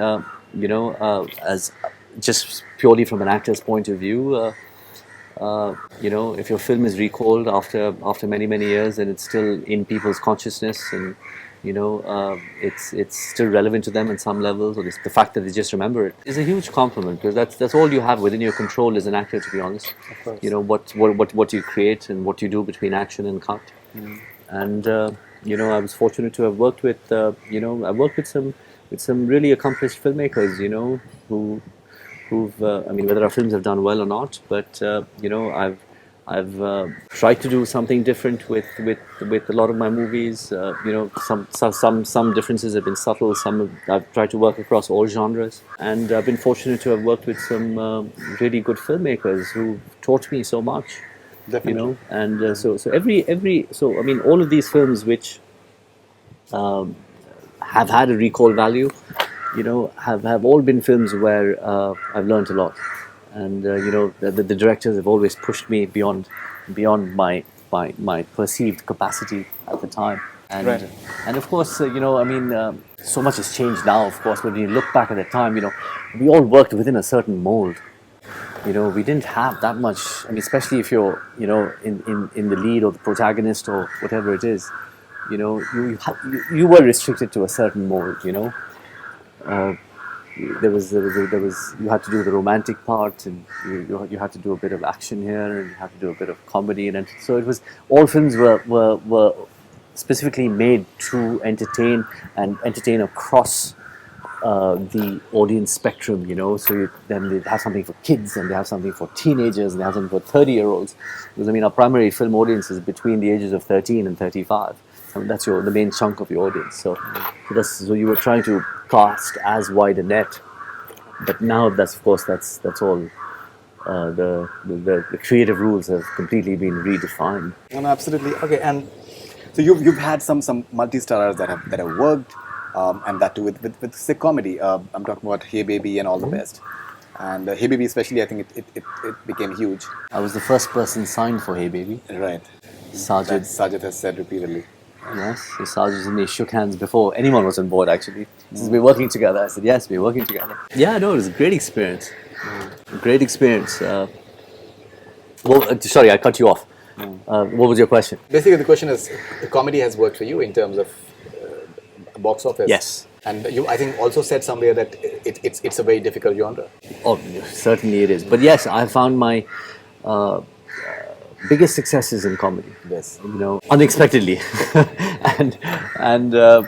you know, as just purely from an actor's point of view, you know, if your film is recalled after many years and it's still in people's consciousness, and you know, it's still relevant to them in some levels, or the fact that they just remember it is a huge compliment, because that's all you have within your control as an actor, to be honest. Of course. You know, what you create and what you do between action and cut. And you know, I was fortunate to have worked with you know, I worked with some really accomplished filmmakers, you know, who've I mean, whether our films have done well or not, but you know, I've tried to do something different with a lot of my movies. You know, some differences have been subtle. I've tried to work across all genres, and I've been fortunate to have worked with some really good filmmakers who taught me so much. Definitely. You know, and so I mean, all of these films which have had a recall value, you know, have all been films where I've learned a lot, and you know, the directors have always pushed me beyond my perceived capacity at the time, and Right. and of course, you know, I mean, so much has changed now. Of course, when you look back at the time, you know, we all worked within a certain mold. You know, we didn't have that much. I mean, especially if you're, you know, in the lead or the protagonist or whatever it is, you know, you were restricted to a certain mold. You know, uh, there was you had to do the romantic part, and you had to do a bit of action here, and you had to do a bit of comedy, and so it was, all films were specifically made to entertain across the audience spectrum, you know. So then they have something for kids, and they have something for teenagers, and they have something for 30-year-olds. Because I mean, our primary film audience is between the ages of 13 and 35. I mean, that's the main chunk of your audience. So you were trying to cast as wide a net, but now that's all. The creative rules have completely been redefined. No, no, absolutely. Okay, and so you've had some multi-starers that have worked, and that too with say comedy. I'm talking about Hey Baby and All the Best, and Hey Baby especially. I think it became huge. I was the first person signed for Hey Baby. Right. Sajid. That Sajid has said repeatedly. Yes, so Sajid and me shook hands before anyone was on board, actually. He says, we're working together. I said, yes, we're working together. Yeah, no, it was a great experience. Great experience. Sorry, I cut you off. What was your question? Basically, the question is, the comedy has worked for you in terms of box office. Yes. And you, I think, also said somewhere that it's a very difficult genre. Oh, certainly it is. But yes, I found my biggest successes in comedy. Yes. You know, unexpectedly, and I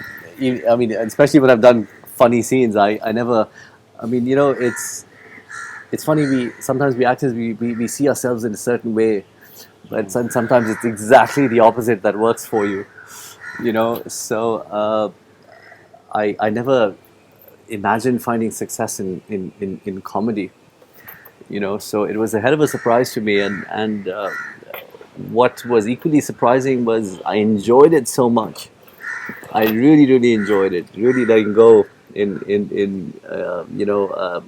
mean, especially when I've done funny scenes, I never. I mean, you know, it's funny. Sometimes we actors we see ourselves in a certain way, but sometimes it's exactly the opposite that works for you. You know, so I never imagined finding success in comedy. You know, so it was a hell of a surprise to me, and what was equally surprising was I enjoyed it so much. I really enjoyed it. Really letting go in you know,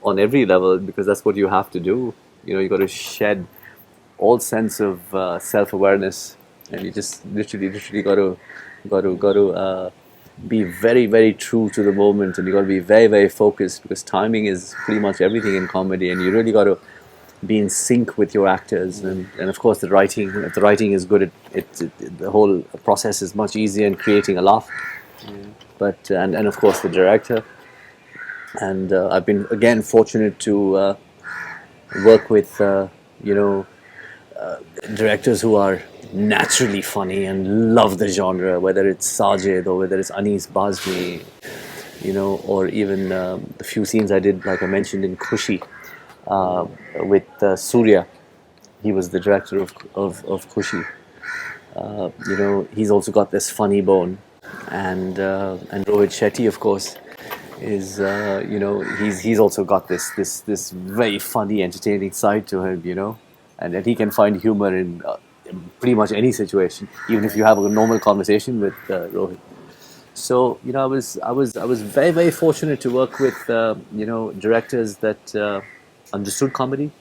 on every level, because that's what you have to do. You know, you got to shed all sense of self-awareness, and you just literally got to be very true to the moment, and you got to be very focused, because timing is pretty much everything in comedy, and you really got to be in sync with your actors, and of course the writing. If the writing is good, the whole process is much easier in creating a laugh. But and of course the director, and I've been again fortunate to work with you know, directors who are naturally funny and love the genre, whether it's Sajid or whether it's Anis Bazmi. or even the few scenes I did, like I mentioned in Khushi, with Surya. He was the director of Khushi. He's also got this funny bone, and Rohit Shetty, of course, is he's also got this very funny, entertaining side to him, and he can find humor in pretty much any situation, even if you have a normal conversation with Rohit. So I was very fortunate to work with directors that understood comedy,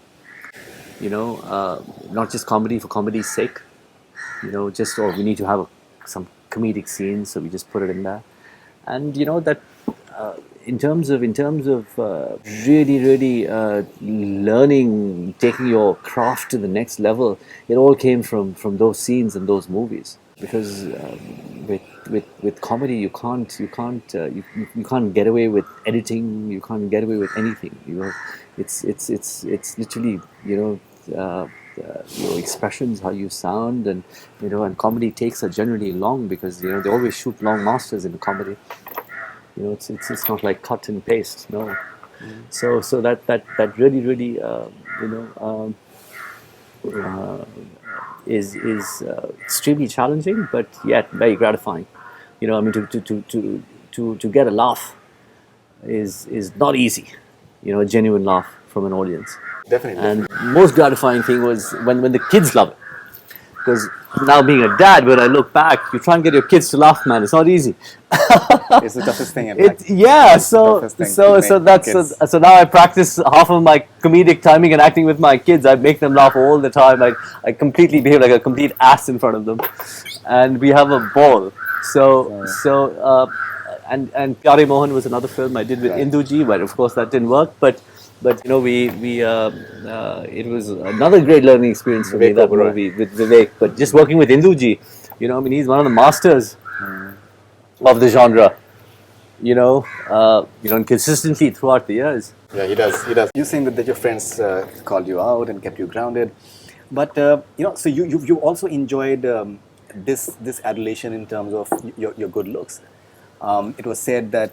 not just comedy for comedy's sake, just we need to have some comedic scenes, so we just put it in there, and that in terms of really learning, taking your craft to the next level, it all came from those scenes and those movies. Because with comedy, you can't get away with editing, you can't get away with anything. It's literally your expressions, how you sound, and comedy takes are generally long, because they always shoot long masters in comedy. It's not like cut and paste. No. So that really is extremely challenging, but yet very gratifying. I mean, to get a laugh is not easy. A genuine laugh from an audience. Definitely. And most gratifying thing was when the kids love it. Because now, being a dad, when I look back, you try and get your kids to laugh, man. It's not easy. It's the toughest thing in fact. Yeah, It's the toughest thing so to so make that's kids. so now I practice half of my comedic timing and acting with my kids. I make them laugh all the time. I completely behave like a complete ass in front of them, and we have a ball. And Pyare Mohan was another film I did with Right. Induji, but of course that didn't work. But it was another great learning experience for me, Vivek that Oberoi. movie with Vivek. But just working with Induji, I mean, he's one of the masters of the genre. And consistently throughout the years. Yeah, he does. He does. You saying that your friends called you out and kept you grounded, but so you also enjoyed this adulation in terms of your good looks. It was said that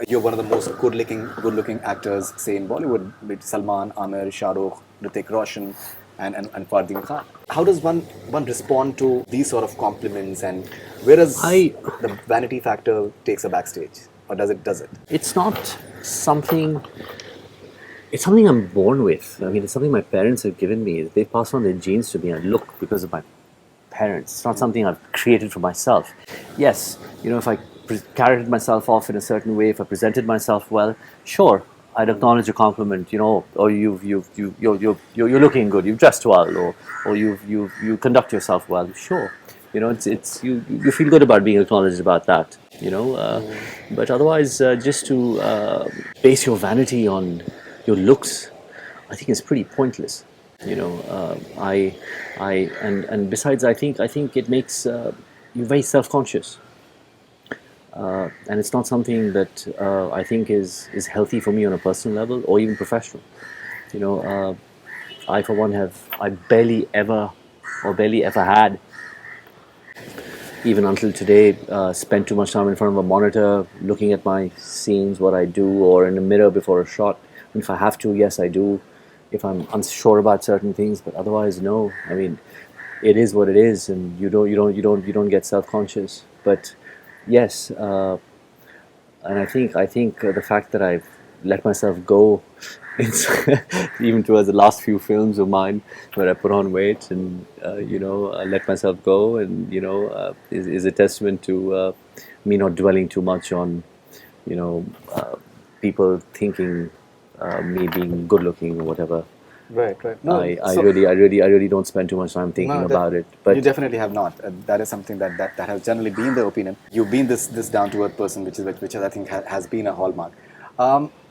you're one of the most good looking actors, say in Bollywood, with Salman, Amir, Shah Rukh, Hrithik Roshan, and Fardeen Khan. How does one respond to these sort of compliments, and where does I- the vanity factor takes a backstage, or does it? Does it? It's not something. It's something I'm born with. I mean, it's something my parents have given me. They pass on their genes to me. I look because of my parents. It's not something I've created for myself. Yes, if I carried myself off in a certain way, if I presented myself well, sure, I'd acknowledge a compliment. Or you're looking good. You've dressed well, or you conduct yourself well. Sure, it's you feel good about being acknowledged about that. But otherwise, just to base your vanity on your looks, I think it's pretty pointless. And besides, I think it makes you very self-conscious, and it's not something that I think is healthy for me on a personal level or even professional. I for one I barely ever had, even until today, spent too much time in front of a monitor looking at my scenes, what I do, or in a mirror before a shot. And if I have to, yes, I do. If I'm unsure about certain things, but otherwise, no. I mean, it is what it is, and you don't get self-conscious. But yes, and I think the fact that I've let myself go, it's even towards the last few films of mine where I put on weight and I let myself go, and is a testament to me not dwelling too much on people thinking me being good looking or whatever. Right, right. No, I so- really don't spend too much time thinking No, about it. you But definitely have not. That is something that has generally been the opinion. You've been this down to earth person, which I think has been a hallmark.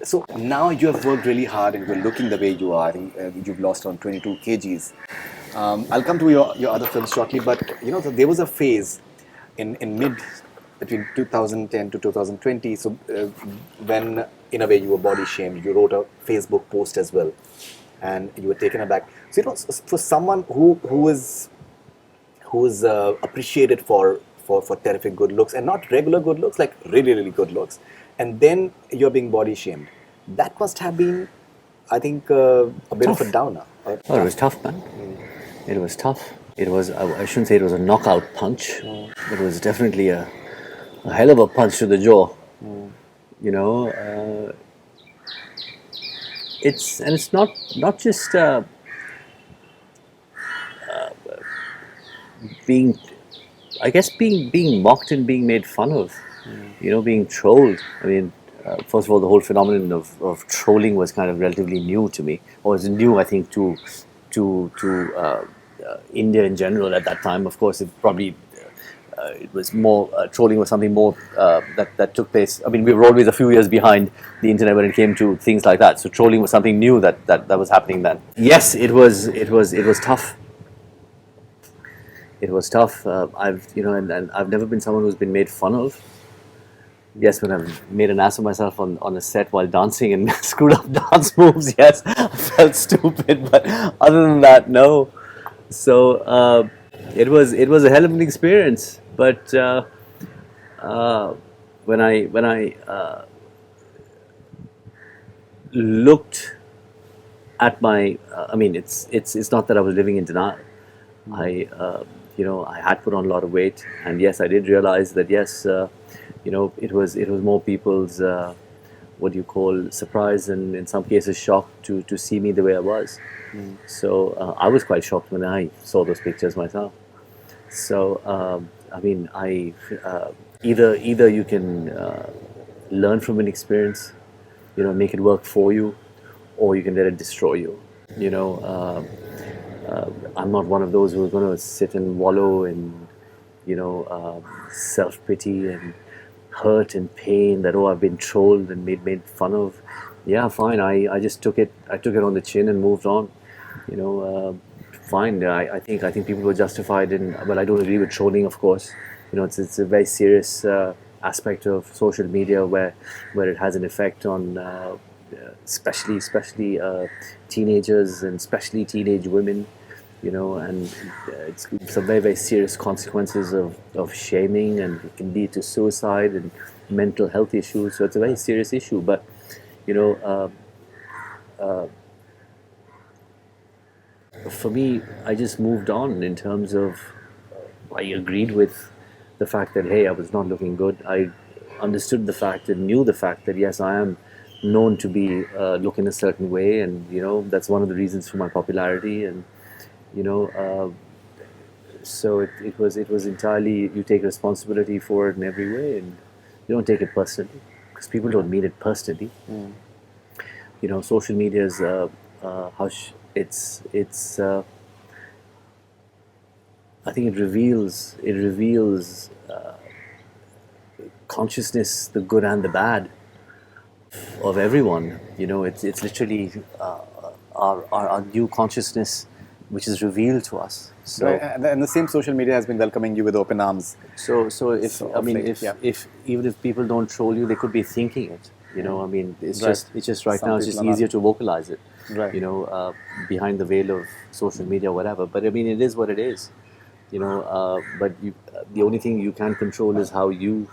So now you have worked really hard and you're looking the way you are. I think you've lost around 22 kgs. I'll come to your other films shortly, but there was a phase in mid between 2010 to 2020. So when in a way you were body shamed, you wrote a Facebook post as well, and you were taken aback. So for someone who is appreciated for terrific good looks, and not regular good looks, like really good looks, and then you're being body shamed. That must have been, I think, a bit of a downer. Oh, it was tough, man. It was tough. It was, I shouldn't say it was a knockout punch. It was definitely a hell of a punch to the jaw. You know, it's not just being, I guess being mocked and being made fun of. You know, being trolled. I mean, first of all, the whole phenomenon of trolling was kind of relatively new to me, or was new, I think, to India in general at that time. Of course, it was more trolling was something more that took place. I mean, we were always a few years behind the internet when it came to things like that. So trolling was something new that was happening then. Yes, it was tough. It was tough. And I've never been someone who's been made fun of. Yes, when I've made an ass of myself on a set while dancing and screwed up dance moves, yes, I felt stupid. But other than that, no. So it was a hell of an experience. But when I looked at my, I mean, it's not that I was living in denial. I had put on a lot of weight, and yes, I did realize that yes. It was more people's what do you call surprise and in some cases shock to see me the way I was. So I was quite shocked when I saw those pictures myself. So I mean, either you can learn from an experience, make it work for you, or you can let it destroy you. I'm not one of those who's going to sit and wallow in self pity and hurt and pain that I've been trolled and made fun of. Yeah, fine. I just took it. I took it on the chin and moved on. Fine. I think people were justified in. Well, I don't agree with trolling, of course. It's a very serious aspect of social media where it has an effect on especially teenagers and especially teenage women. And it's some very, very serious consequences of shaming, and it can lead to suicide and mental health issues. So it's a very serious issue. But, for me, I just moved on in terms of I agreed with the fact that, hey, I was not looking good. I understood the fact and knew the fact that, yes, I am known to be looking a certain way, and, that's one of the reasons for my popularity. And so it was entirely, you take responsibility for it in every way, and you don't take it personally because people don't mean it personally. Social media is it's I think it reveals consciousness, the good and the bad of everyone. It's literally our new consciousness which is revealed to us. So, right, and the same social media has been welcoming you with open arms. So if even if people don't troll you, they could be thinking it. I mean, it's Right. just right Some now it's people just are easier to vocalize it. Right. Behind the veil of social media, whatever. But I mean, it is what it is. But the only thing you can control is how you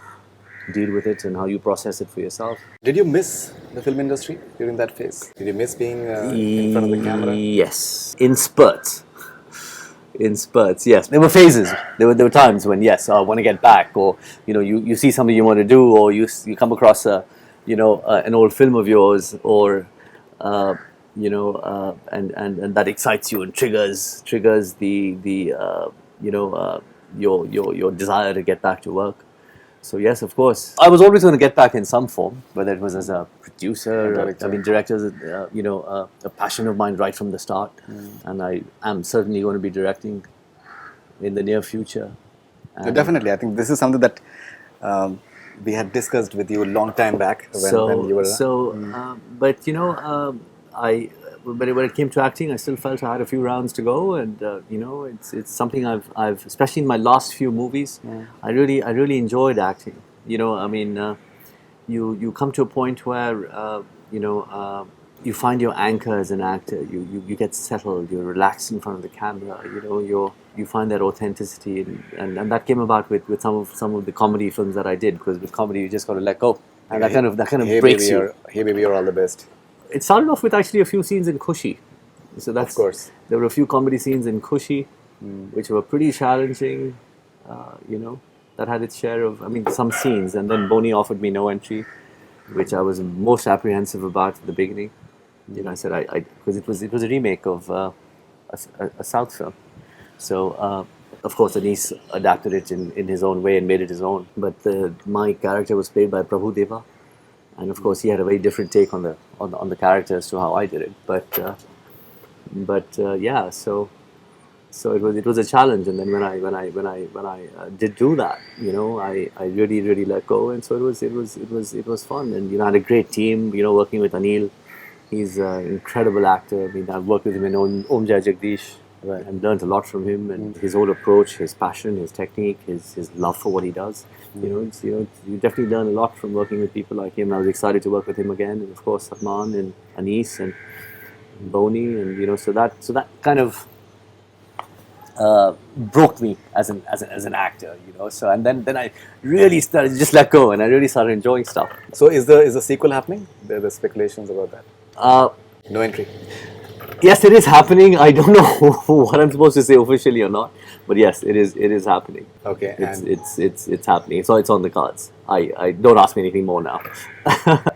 deal with it and how you process it for yourself. Did you miss the film industry during that phase? Did you miss being in front of the camera? Yes, in spurts. In spurts, yes. There were phases. There were times when, yes, I want to get back, or you see something you want to do, or you come across an old film of yours, or and that excites you and triggers your desire to get back to work. So yes, of course, I was always going to get back in some form, whether it was as a producer. Director. I mean, directors, a passion of mine right from the start, and I am certainly going to be directing in the near future. Yeah, definitely. I think this is something that we had discussed with you a long time back when you were. But when it came to acting, I still felt I had a few rounds to go, and it's something I've especially in my last few movies, I really enjoyed acting. I mean, you come to a point where you find your anchor as an actor. You get settled. You're relaxed in front of the camera. You find that authenticity, and that came about with some of the comedy films that I did, because with comedy you just got to let go. and that kind of Hey breaks baby, you. hey baby, you're all the best. It started off with actually a few scenes in Kushi. So that's, Of course. there were a few comedy scenes in Kushi, which were pretty challenging. That had its share of, some scenes. And then Boney offered me no entry, which I was most apprehensive about at the beginning. I said because it was a remake of a South film. So of course, Anis adapted it in his own way and made it his own. But my character was played by Prabhu Deva, and of course, he had a very different take on the character as to how I did it. But yeah, so it was a challenge. And then when I did do that, I really let go, and so it was fun. And I had a great team. Working with Anil, he's an incredible actor. I've worked with him in Om Jai Jagdish. Right. And learned a lot from him, and his whole approach, his passion, his technique, his love for what he does. You definitely learn a lot from working with people like him. I was excited to work with him again, and of course Salman and Anis and Boney, and so that kind of broke me as an actor. So and then I really started just let go, and I really started enjoying stuff. So is the sequel happening? There are speculations about that. No entry. Yes, it is happening. I don't know what I'm supposed to say officially or not, but yes, it is happening. Okay, it's happening. So it's on the cards. I don't ask me anything more now.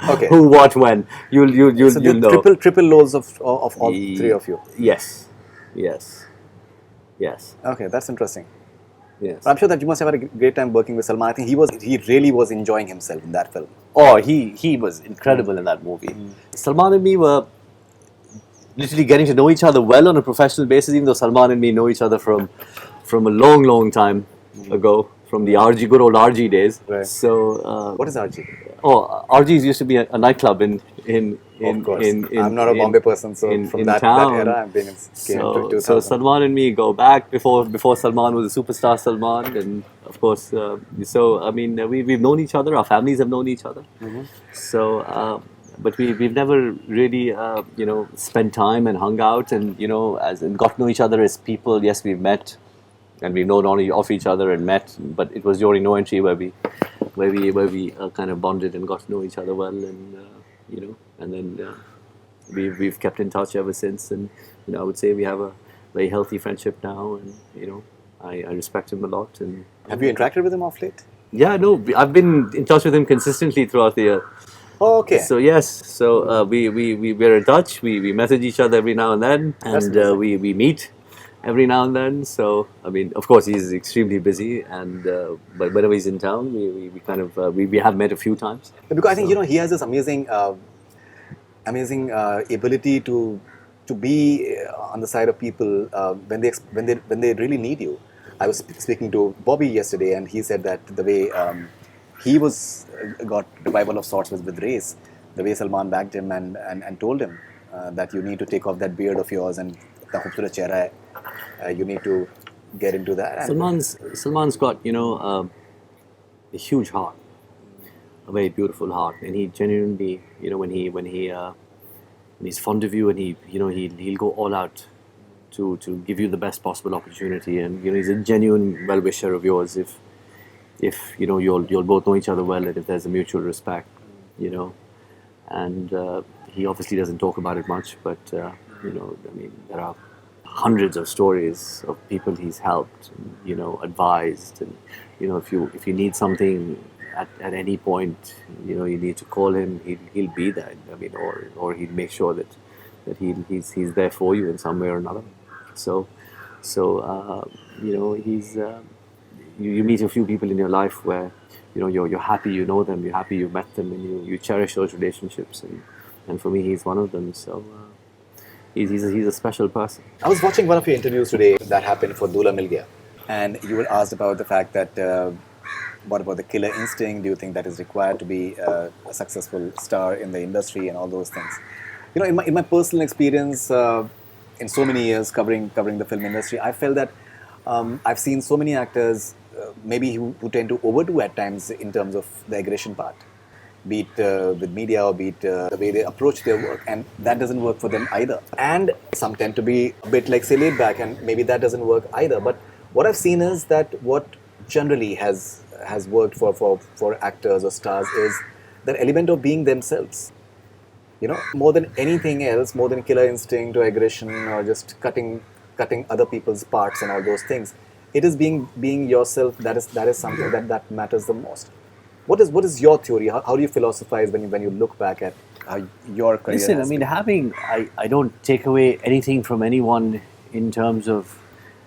Okay. Who, what, when? You'll know. Triple loads of all three of you. Yes. Okay, that's interesting. Yes. I'm sure that you must have had a great time working with Salman. I think he really was enjoying himself in that film. Oh, he was incredible in that movie. Salman and me were literally getting to know each other well on a professional basis, even though Salman and me know each other from a long time ago, from the RG, good old RG days. Right. So What is RG? Oh, RG's used to be a nightclub in Of course. I'm not a Bombay person, so from that era, I've been in so 2000. Salman and me go back before Salman was a superstar Salman, and of course, we've known each other. Our families have known each other. So. But we've never really spent time and hung out and and got to know each other as people. Yes, we've met and we've known all of each other and met, but it was during No Entry where we kind of bonded and got to know each other well, and and then we've kept in touch ever since. And I would say we have a very healthy friendship now, and I respect him a lot. And have you interacted with him of late? Yeah, no, I've been in touch with him consistently throughout the year. Oh, okay. So yes, we're in touch. We message each other every now and then, and we meet every now and then. So of course, he's extremely busy, and but whenever he's in town, we kind of we have met a few times. Because I think he has this amazing ability to be on the side of people when they really need you. I was speaking to Bobby yesterday, and he said that the way he got revival of sorts with Race, the way Salman backed him and told him that you need to take off that beard of yours and the khubsurat chehra hai, you need to get into that. Salman's got a huge heart, a very beautiful heart, and he genuinely when he's fond of you, and he'll go all out to give you the best possible opportunity, and he's a genuine well-wisher of yours if you'll both know each other well, and if there's a mutual respect, and he obviously doesn't talk about it much, but there are hundreds of stories of people he's helped, advised, and if you need something at any point, you need to call him, he'll be there. Or he'll make sure that he's there for you in some way or another. So he's. You meet a few people in your life where you're happy you know them, you're happy you met them, and you cherish those relationships, and for me he's one of them. So he's a special person. I was watching one of your interviews today that happened for Dula Mil Gaya, and you were asked about the fact that what about the killer instinct? Do you think that is required to be a successful star in the industry and all those things? In my personal experience, in so many years covering the film industry, I felt that I've seen so many actors maybe who tend to overdo at times in terms of the aggression part, be it with media or be it the way they approach their work, and that doesn't work for them either. And some tend to be a bit like, say, laid back, and maybe that doesn't work either. But what I've seen is that what generally has worked for actors or stars is that element of being themselves. More than anything else, more than killer instinct or aggression or just cutting other people's parts and all those things, it is being yourself. That is something that matters the most. What is your theory? How do you philosophize when you look back at how your career Listen, I has mean, been? I don't take away anything from anyone in terms of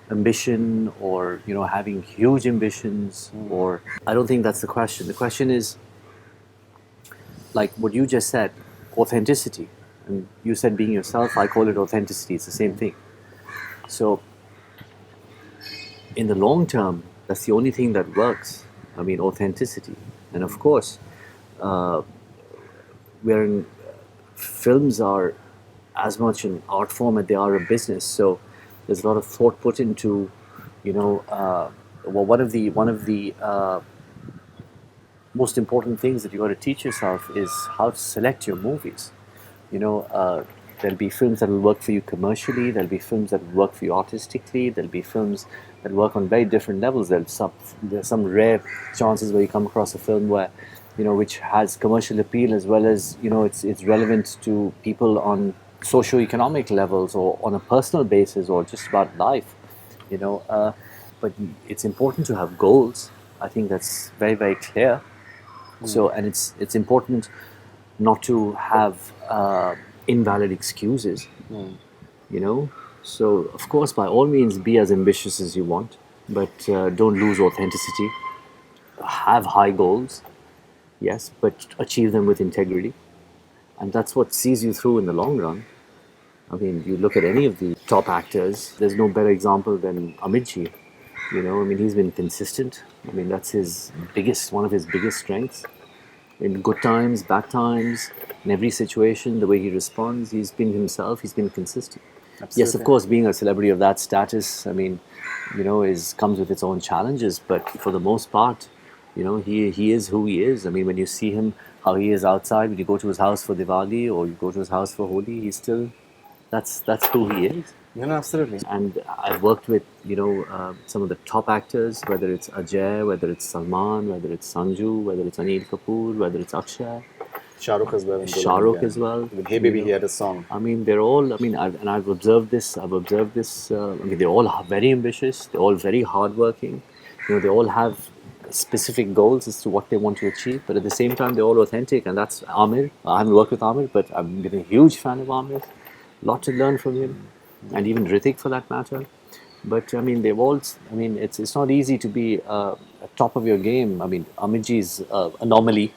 ambition or, having huge ambitions, or I don't think that's the question. The question is, like what you just said, authenticity. And you said being yourself, I call it authenticity. It's the same thing. So, in the long term, that's the only thing that works. I mean, authenticity. And of course, uh, wherein films are as much an art form as they are a business. So there's a lot of thought put into, well, one of the most important things that you got to teach yourself is how to select your movies. You know, there'll be films that will work for you commercially. There'll be films that will work for you artistically. There'll be films that work on very different levels. There's some rare chances where you come across a film where, which has commercial appeal as well as, it's relevant to people on socio-economic levels or on a personal basis or just about life. You know, but it's important to have goals. I think that's very, very clear. So, and it's important not to have invalid excuses. You know, so of course, by all means, be as ambitious as you want, but don't lose authenticity. Have high goals, yes, but achieve them with integrity, and that's what sees you through in the long run. I mean, you look at any of the top actors. There's no better example than Amitji. I mean, he's been consistent. I mean, that's one of his biggest strengths. In good times, bad times, in every situation, the way he responds, he's been himself, he's been consistent. Yes, of Absolutely. course, being a celebrity of that status, I mean, comes with its own challenges, but for the most part, he is who he is. I mean, when you see him, how he is outside, when you go to his house for Diwali or you go to his house for Holi, that's who he is. Absolutely. And I've worked with some of the top actors, whether it's Ajay, whether it's Salman, whether it's Sanju, whether it's Anil Kapoor, whether it's Akshay, Shah Rukh as well. in Shah Golden Rukh Again. as well. Even Hey Baby, he had a song. I mean, they're all. I mean, I've observed this. I've observed this. I mean, they're all very ambitious. They're all very hardworking. They all have specific goals as to what they want to achieve. But at the same time, they're all authentic, and that's Amir. I haven't worked with Amir, but I've been a huge fan of Amir. Lot to learn from him, and even Hrithik for that matter. But I mean, they've all. I mean, it's not easy to be at top of your game. I mean, Amitji's anomaly.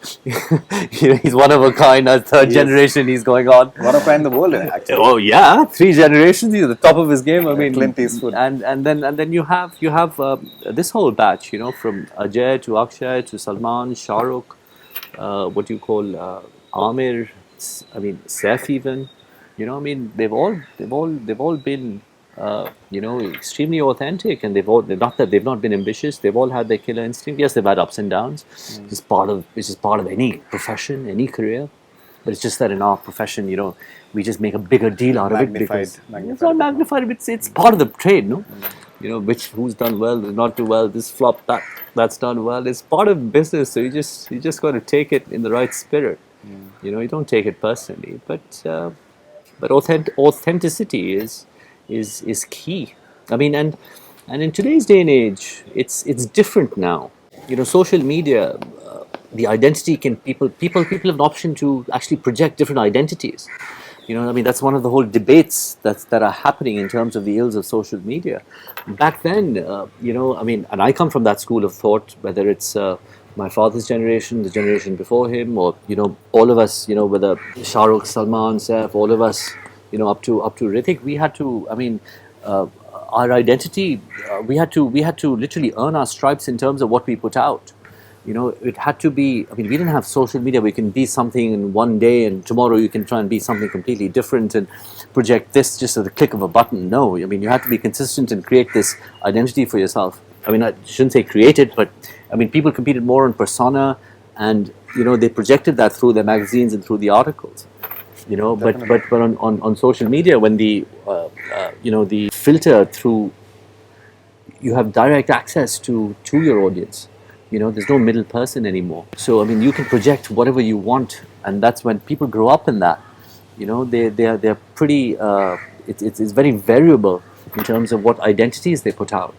He's one of a kind. A third He is. generation. He's going on. One of in the world, actually. Oh yeah, three generations. He's at the top of his game. I mean, Clint Eastwood. and then you have this whole batch. From Ajay to Akshay to Salman, Shah Rukh, what do you call Amir? I mean, Saif even. I mean, they've all been extremely authentic, and they've not that they've not been ambitious. They've all had their killer instinct. Yes, they've had ups and downs. Which is part of any profession, any career. But it's just that in our profession, we just make a bigger deal out of it because it's not magnified. It's part of the trade, no? Who's done well, who's not do well. This flop, that's done well. It's part of business. So you just got to take it in the right spirit. You don't take it personally, but authenticity is key. I mean, and in today's day and age, it's different now. Social media, the identity can people have an option to actually project different identities. I mean, that's one of the whole debates that are happening in terms of the ills of social media. Back then, I mean, and I come from that school of thought, whether it's my father's generation, the generation before him, or all of us, whether Shah Rukh, Salman, Saif, all of us, up to Hrithik, we had to. I mean, our identity, we had to literally earn our stripes in terms of what we put out. It had to be. I mean, we didn't have social media where you can be something in one day and tomorrow you can try and be something completely different and project this just at the click of a button. No, I mean, you had to be consistent and create this identity for yourself. I mean, I shouldn't say create it, but I mean, people competed more on persona, and they projected that through their magazines and through the articles. But on social media, when the filter through, you have direct access to your audience. there's no middle person anymore. So I mean, you can project whatever you want, and that's when people grow up in that. They're pretty. It's very variable in terms of what identities they put out.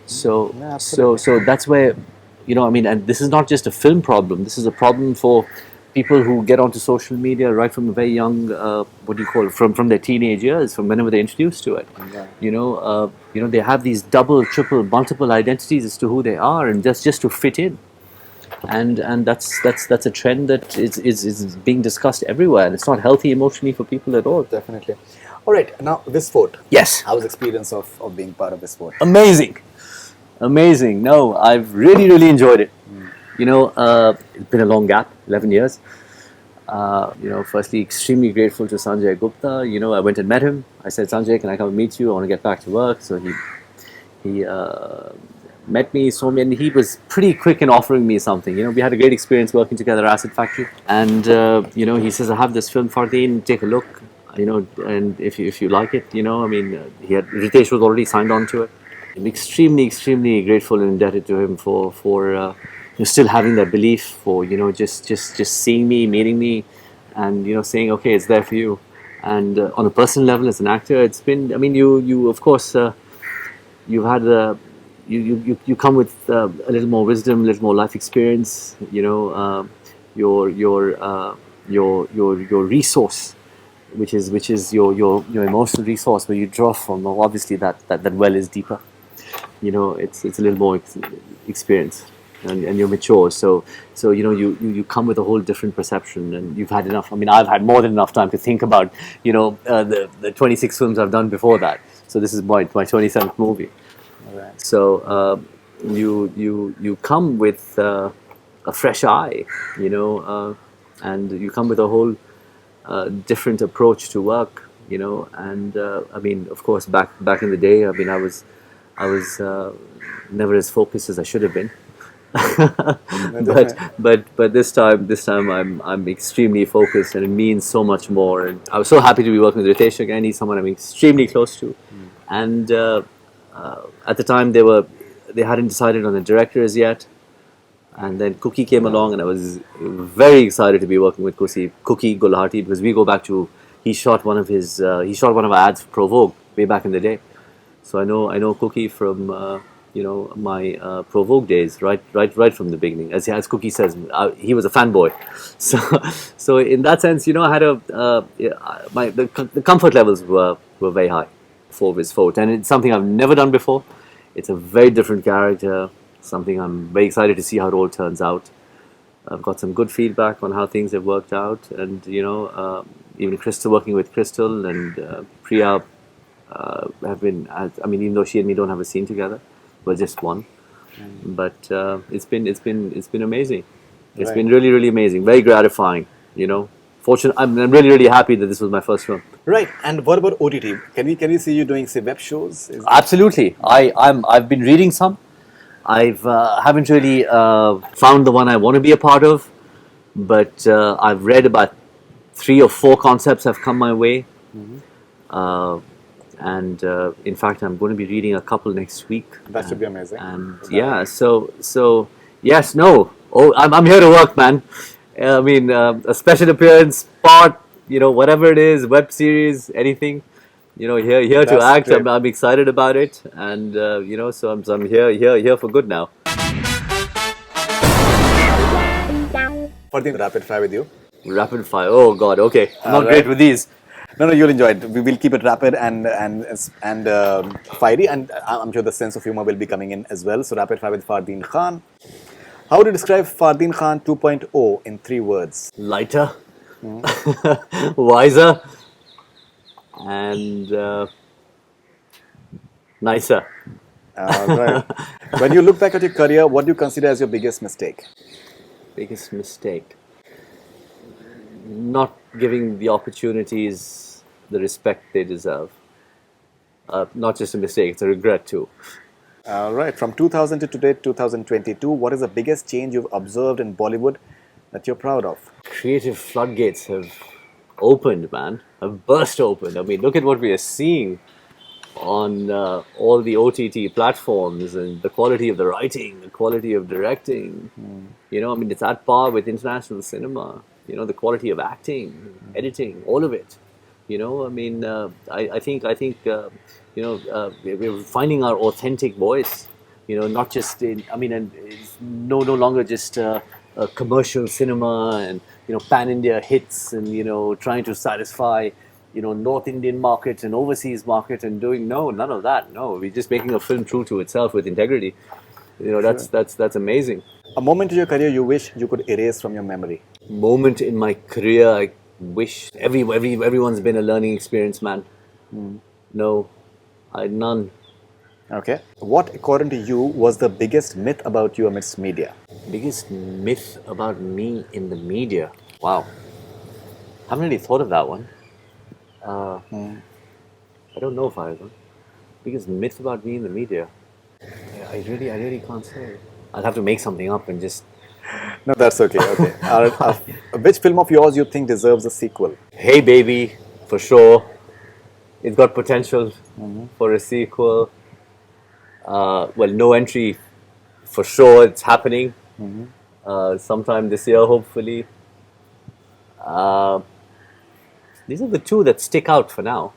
So Yeah, so absolutely. so that's where, I mean, and this is not just a film problem. This is a problem for people who get onto social media right from a very young, what do you call it, from their teenage years, from whenever they're introduced to it. Right. They have these double, triple, multiple identities as to who they are, and just to fit in. And that's a trend that is being discussed everywhere, and it's not healthy emotionally for people at all. Definitely. All right. Now, this fort. Yes. How was the experience of being part of this fort? Amazing. No, I've really enjoyed it. It's been a long gap, 11 years. Firstly, extremely grateful to Sanjay Gupta. I went and met him. I said, Sanjay, can I come and meet you? I want to get back to work. So he met me, saw me, and he was pretty quick in offering me something. We had a great experience working together at Acid Factory. And, he says, I have this film, Fardeen, take a look, and if you like it, I mean, Ritesh was already signed on to it. I'm extremely grateful and indebted to him for still having that belief, for just seeing me, meeting me, and saying, okay, it's there for you. And on a personal level, as an actor, it's been. I mean, you of course you've had you come with a little more wisdom, a little more life experience. Your resource, which is your emotional resource, where you draw from. Well, obviously, that well is deeper. It's a little more experience, and you're mature. So you come with a whole different perception, and you've had enough. I mean, I've had more than enough time to think about the 26 films I've done before that. So this is my 27th movie. All right. So you come with a fresh eye, and you come with a whole different approach to work, and I mean, of course, back in the day, I mean, I was never as focused as I should have been. but this time I'm extremely focused, and it means so much more. And I was so happy to be working with Ritesh again. He's someone I'm extremely close to, and at the time they hadn't decided on a director as yet. And then Cookie came along, and I was very excited to be working with Cookie Gulhati, because we go back to he shot one of our ads for Provoke way back in the day. So I know Cookie from my Provoke days, right from the beginning. As Cookie says, he was a fanboy. So in that sense, I had the comfort levels were very high for this fort, and it's something I've never done before. It's a very different character. Something I'm very excited to see how it all turns out. I've got some good feedback on how things have worked out, and even Crystal, working with Crystal and Priya, have been. I mean, even though she and me don't have a scene together, well, just one, but it's been amazing. It's Right. been really amazing, very gratifying. Fortunate. I'm really happy that this was my first film. Right. And what about OTT? Can we see you doing, say, web shows? Absolutely. I've been reading some. Haven't really found the one I want to be a part of, but I've read about 3 or 4 concepts have come my way, and in fact, I'm going to be reading a couple next week. That should be amazing. And yeah, so yes, no. Oh, I'm here to work, man. I mean, a special appearance, part, whatever it is, web series, anything. Here to That's act. great. I'm excited about it, and so I'm here for good now. Fardeen, rapid fire with you. Rapid fire. Oh God. Okay, I'm not All great right. with these. No, you'll enjoy it. We will keep it rapid and fiery, and I'm sure the sense of humor will be coming in as well. So, rapid fire with Fardeen Khan. How would you describe Fardeen Khan 2.0 in 3 words? Lighter, wiser, and nicer. Right. When you look back at your career, what do you consider as your biggest mistake? Biggest mistake. Not giving the opportunities the respect they deserve. Not just a mistake; it's a regret too. All right. From 2000 to today, 2022, what is the biggest change you've observed in Bollywood that you're proud of? Creative floodgates have opened, man. Have burst open. I mean, look at what we are seeing. on all the OTT platforms, and the quality of the writing, the quality of directing. I mean, it's at par with international cinema. The quality of acting, editing, all of it. I mean, we're finding our authentic voice. Not just in. I mean, and it's no longer just commercial cinema and pan India hits and trying to satisfy North Indian market and overseas market and doing none of that. No, we're just making a film true to itself with integrity. That's amazing. A moment in your career you wish you could erase from your memory. Moment in my career I wish everyone's been a learning experience, man. No, none. Okay. What, according to you, was the biggest myth about you amidst media? Biggest myth about me in the media? Wow, haven't really thought of that one. I don't know if I have one. Biggest myth about me in the media? I really can't say. I'll have to make something up and just. No, that's okay. Okay. Which film of yours you think deserves a sequel? Hey Baby, for sure. It's got potential for a sequel. Well, No Entry, for sure. It's happening sometime this year, hopefully. These are the two that stick out for now.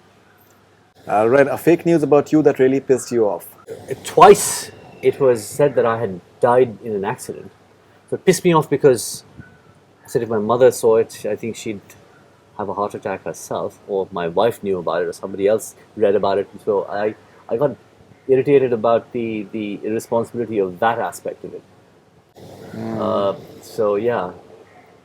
All right. A fake news about you that really pissed you off. Twice it was said that I had died in an accident. So it pissed me off because I said if my mother saw it, I think she'd have a heart attack herself, or my wife knew about it, or somebody else read about it. And so I got irritated about the irresponsibility of that aspect of it. So yeah,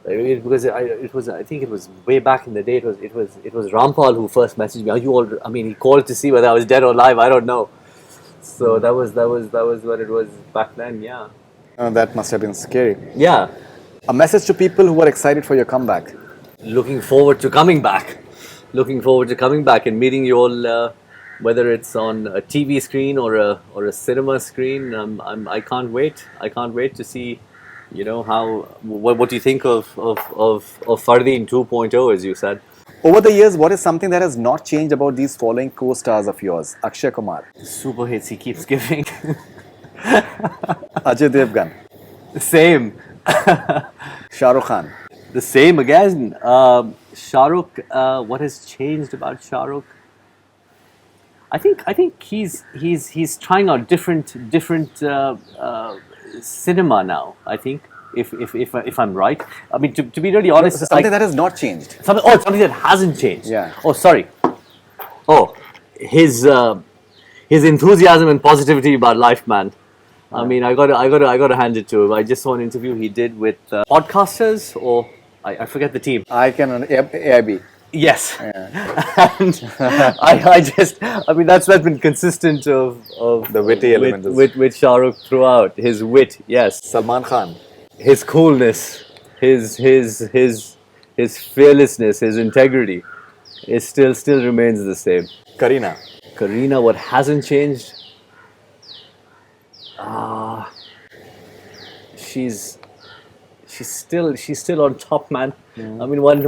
because I think it was way back in the day. It was Rampal who first messaged me. Are you all? I mean, he called to see whether I was dead or alive. I don't know. So that was what it was back then. Yeah. That must have been scary. Yeah. A message to people who are excited for your comeback. Looking forward to coming back. Looking forward to coming back and meeting you all, whether it's on a TV screen or a cinema screen. I can't wait. I can't wait to see, what do you think of Fardeen 2.0, as you said. Over the years, what is something that has not changed about these following co-stars of yours? Akshay Kumar, Super hits he keeps giving. Ajay Devgan, Same. Shah Rukh Khan. The same again. Shah Rukh, what has changed about Shah Rukh? I think he's trying out different cinema now. I think if I'm right. I mean, to be really honest, Something that has not changed. something that hasn't changed. Yeah. Oh, sorry. Oh, his enthusiasm and positivity about life, man. I mean, I gotta hand it to him. I just saw an interview he did with podcasters, or I forget the team. AIB. Yes. Yeah. And I mean, that's been consistent of The witty element with Shah Rukh throughout. His wit, yes. Salman Khan. His coolness, his fearlessness, his integrity, it still remains the same. Kareena. What hasn't changed? She's still on top, man. I mean, one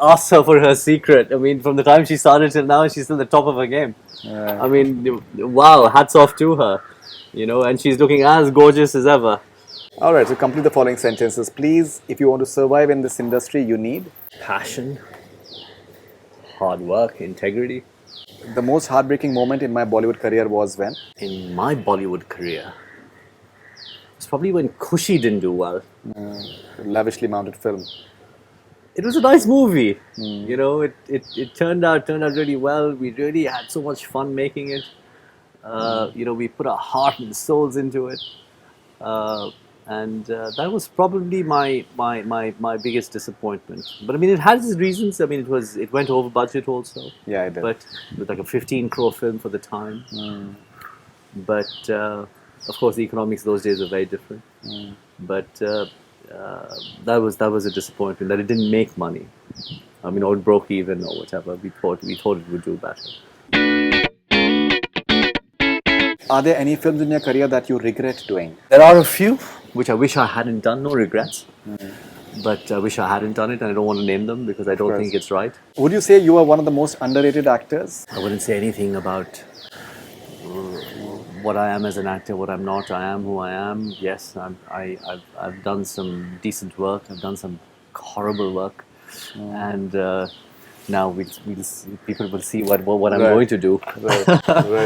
asks her for her secret. I mean, from the time she started till now, she's still the top of her game. I mean, wow, hats off to her. And she's looking as gorgeous as ever. All right, so complete the following sentences. Please, if you want to survive in this industry, you need Passion, hard work, integrity. the most heartbreaking moment in my Bollywood career was when? In my Bollywood career, it's probably when Kushi didn't do well. Lavishly mounted film. It was a nice movie. It turned out really well. We really had so much fun making it. We put our heart and souls into it. And that was probably my biggest disappointment. But I mean, it has its reasons. I mean, it went over budget also. Yeah, it did. But it was like a 15 crore film for the time. But of course, the economics those days are very different. But that was a disappointment that it didn't make money. I mean, or it broke even or whatever. We thought it would do better. Are there any films in your career that you regret doing? There are a few which I wish I hadn't done. No regrets. but I wish I hadn't done it, and I don't want to name them because I don't course. think it's right. Would you say you are one of the most underrated actors? I wouldn't say anything about what I am as an actor, what I'm not. I am who I am. Yes, I've done some decent work. I've done some horrible work, and now people will see what I'm Right. going to do. Right,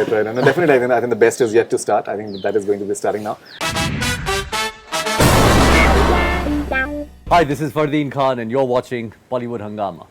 right. And definitely, I think the best is yet to start. I think that is going to be starting now. Hi, this is Fardeen Khan, and you're watching Bollywood Hungama.